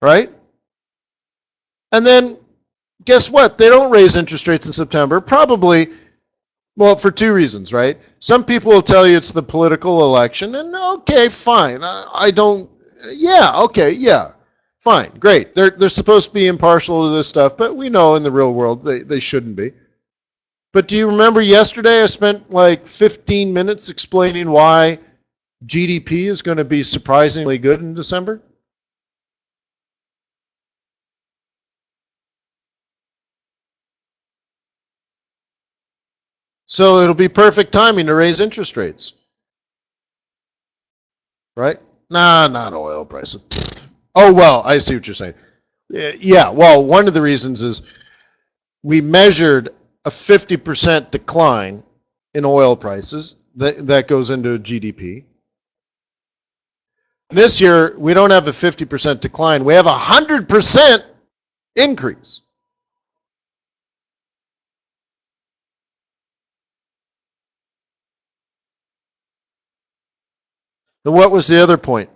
Right? And then guess what? They don't raise interest rates in September. Probably, well, for two reasons, right? Some people will tell you it's the political election, and okay, fine. I don't, yeah, okay, yeah. Fine, great. They're supposed to be impartial to this stuff, but we know in the real world they shouldn't be. But do you remember yesterday I spent like 15 minutes explaining why GDP is going to be surprisingly good in December? So it'll be perfect timing to raise interest rates, right? Nah, not oil prices. Oh, well, I see what you're saying. Yeah, well, one of the reasons is we measured a 50% decline in oil prices. That goes into GDP. This year, we don't have a 50% decline. We have a 100% increase. And what was the other point?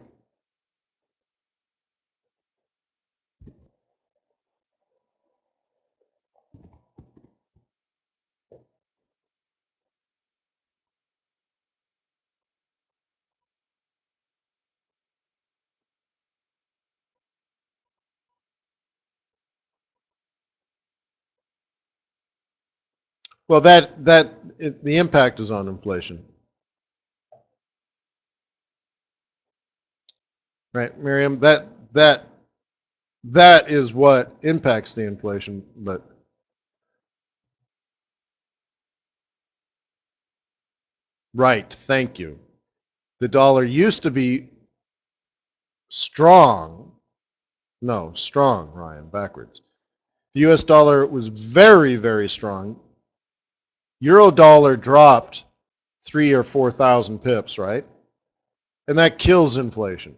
Well, the impact is on inflation, right, Miriam? That is what impacts the inflation. But right, thank you. The dollar used to be strong. No, strong, Ryan, backwards. The US dollar was very, very strong. Euro dollar dropped 3,000 or 4,000 pips, right? And that kills inflation.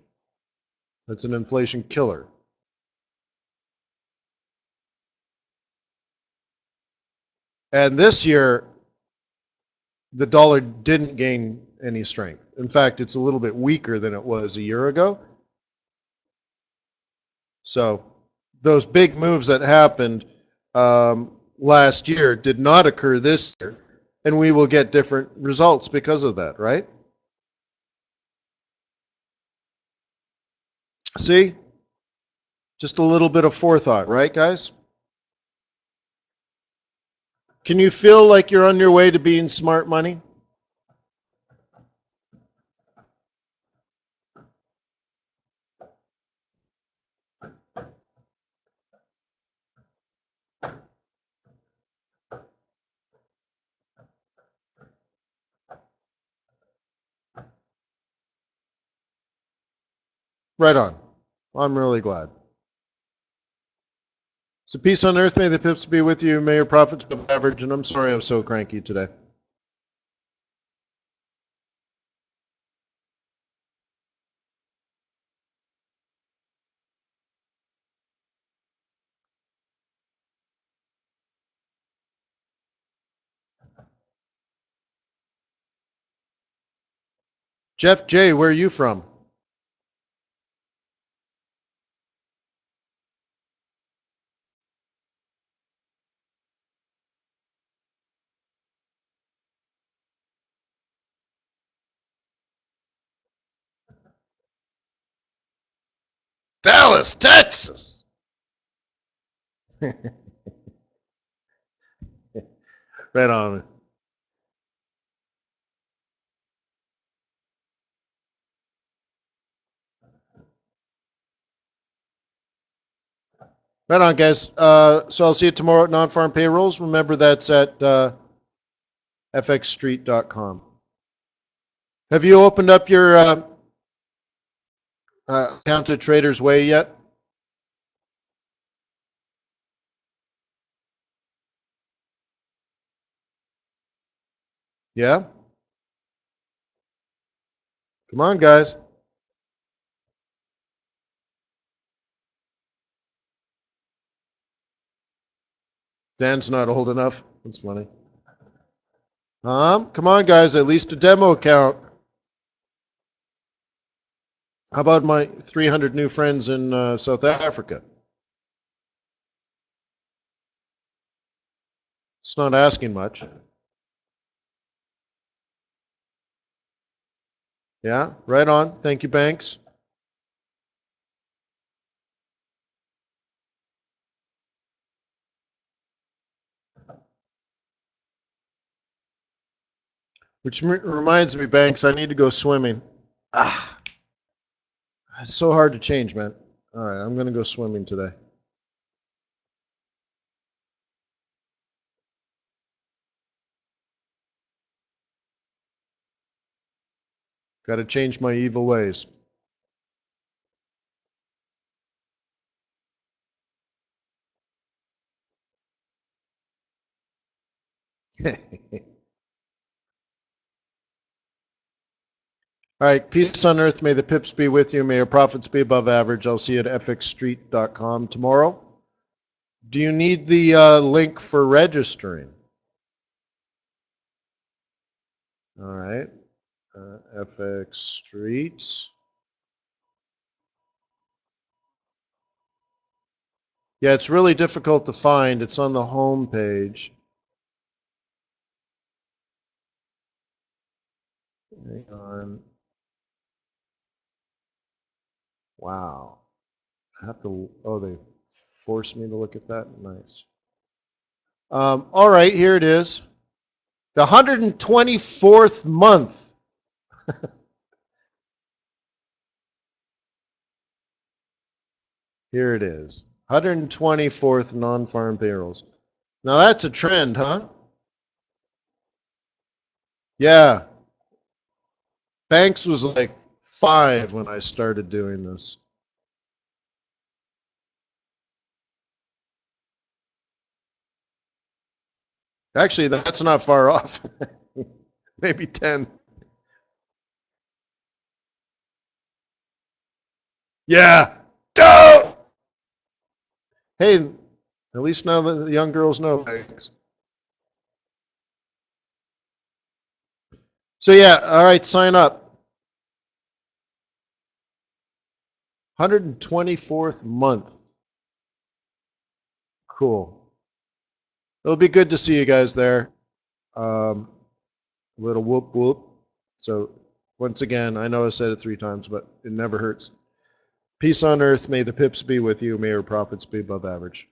That's an inflation killer. And this year, the dollar didn't gain any strength. In fact, it's a little bit weaker than it was a year ago. So those big moves that happened last year did not occur this year, and we will get different results because of that, right? See? Just a little bit of forethought, right, guys? Can you feel like you're on your way to being smart money? Right on. I'm really glad. So peace on earth, may the pips be with you, may your profits be above average, and I'm sorry I'm so cranky today. Jeff J., where are you from? Dallas, Texas. Right on. Right on, guys. So I'll see you tomorrow at non-farm payrolls. Remember, that's at fxstreet.com. Have you opened up your account at TradersWay yet? Yeah? Come on, guys. Dan's not old enough. That's funny. Come on, guys. At least a demo account. How about my 300 new friends in South Africa? It's not asking much. Yeah, right on. Thank you, Banks. Which reminds me, Banks, I need to go swimming. It's so hard to change, man. All right, I'm going to go swimming today. Got to change my evil ways. All right, peace on earth. May the pips be with you. May your profits be above average. I'll see you at fxstreet.com tomorrow. Do you need the link for registering? All right, FX Street. Yeah, it's really difficult to find. It's on the home page. Hang on. Wow. I have to, oh, they forced me to look at that? Nice. All right, here it is. The 124th month. Here it is. 124th non-farm payrolls. Now that's a trend, huh? Yeah. Banks was like 5 when I started doing this. Actually, that's not far off. Maybe 10. Yeah. Don't! Hey, at least now the young girls know. So yeah, all right, sign up. 124th month. Cool. It'll be good to see you guys there. Little whoop whoop. So once again, I know I said it 3 times, but it never hurts. Peace on earth. May the pips be with you. May your profits be above average.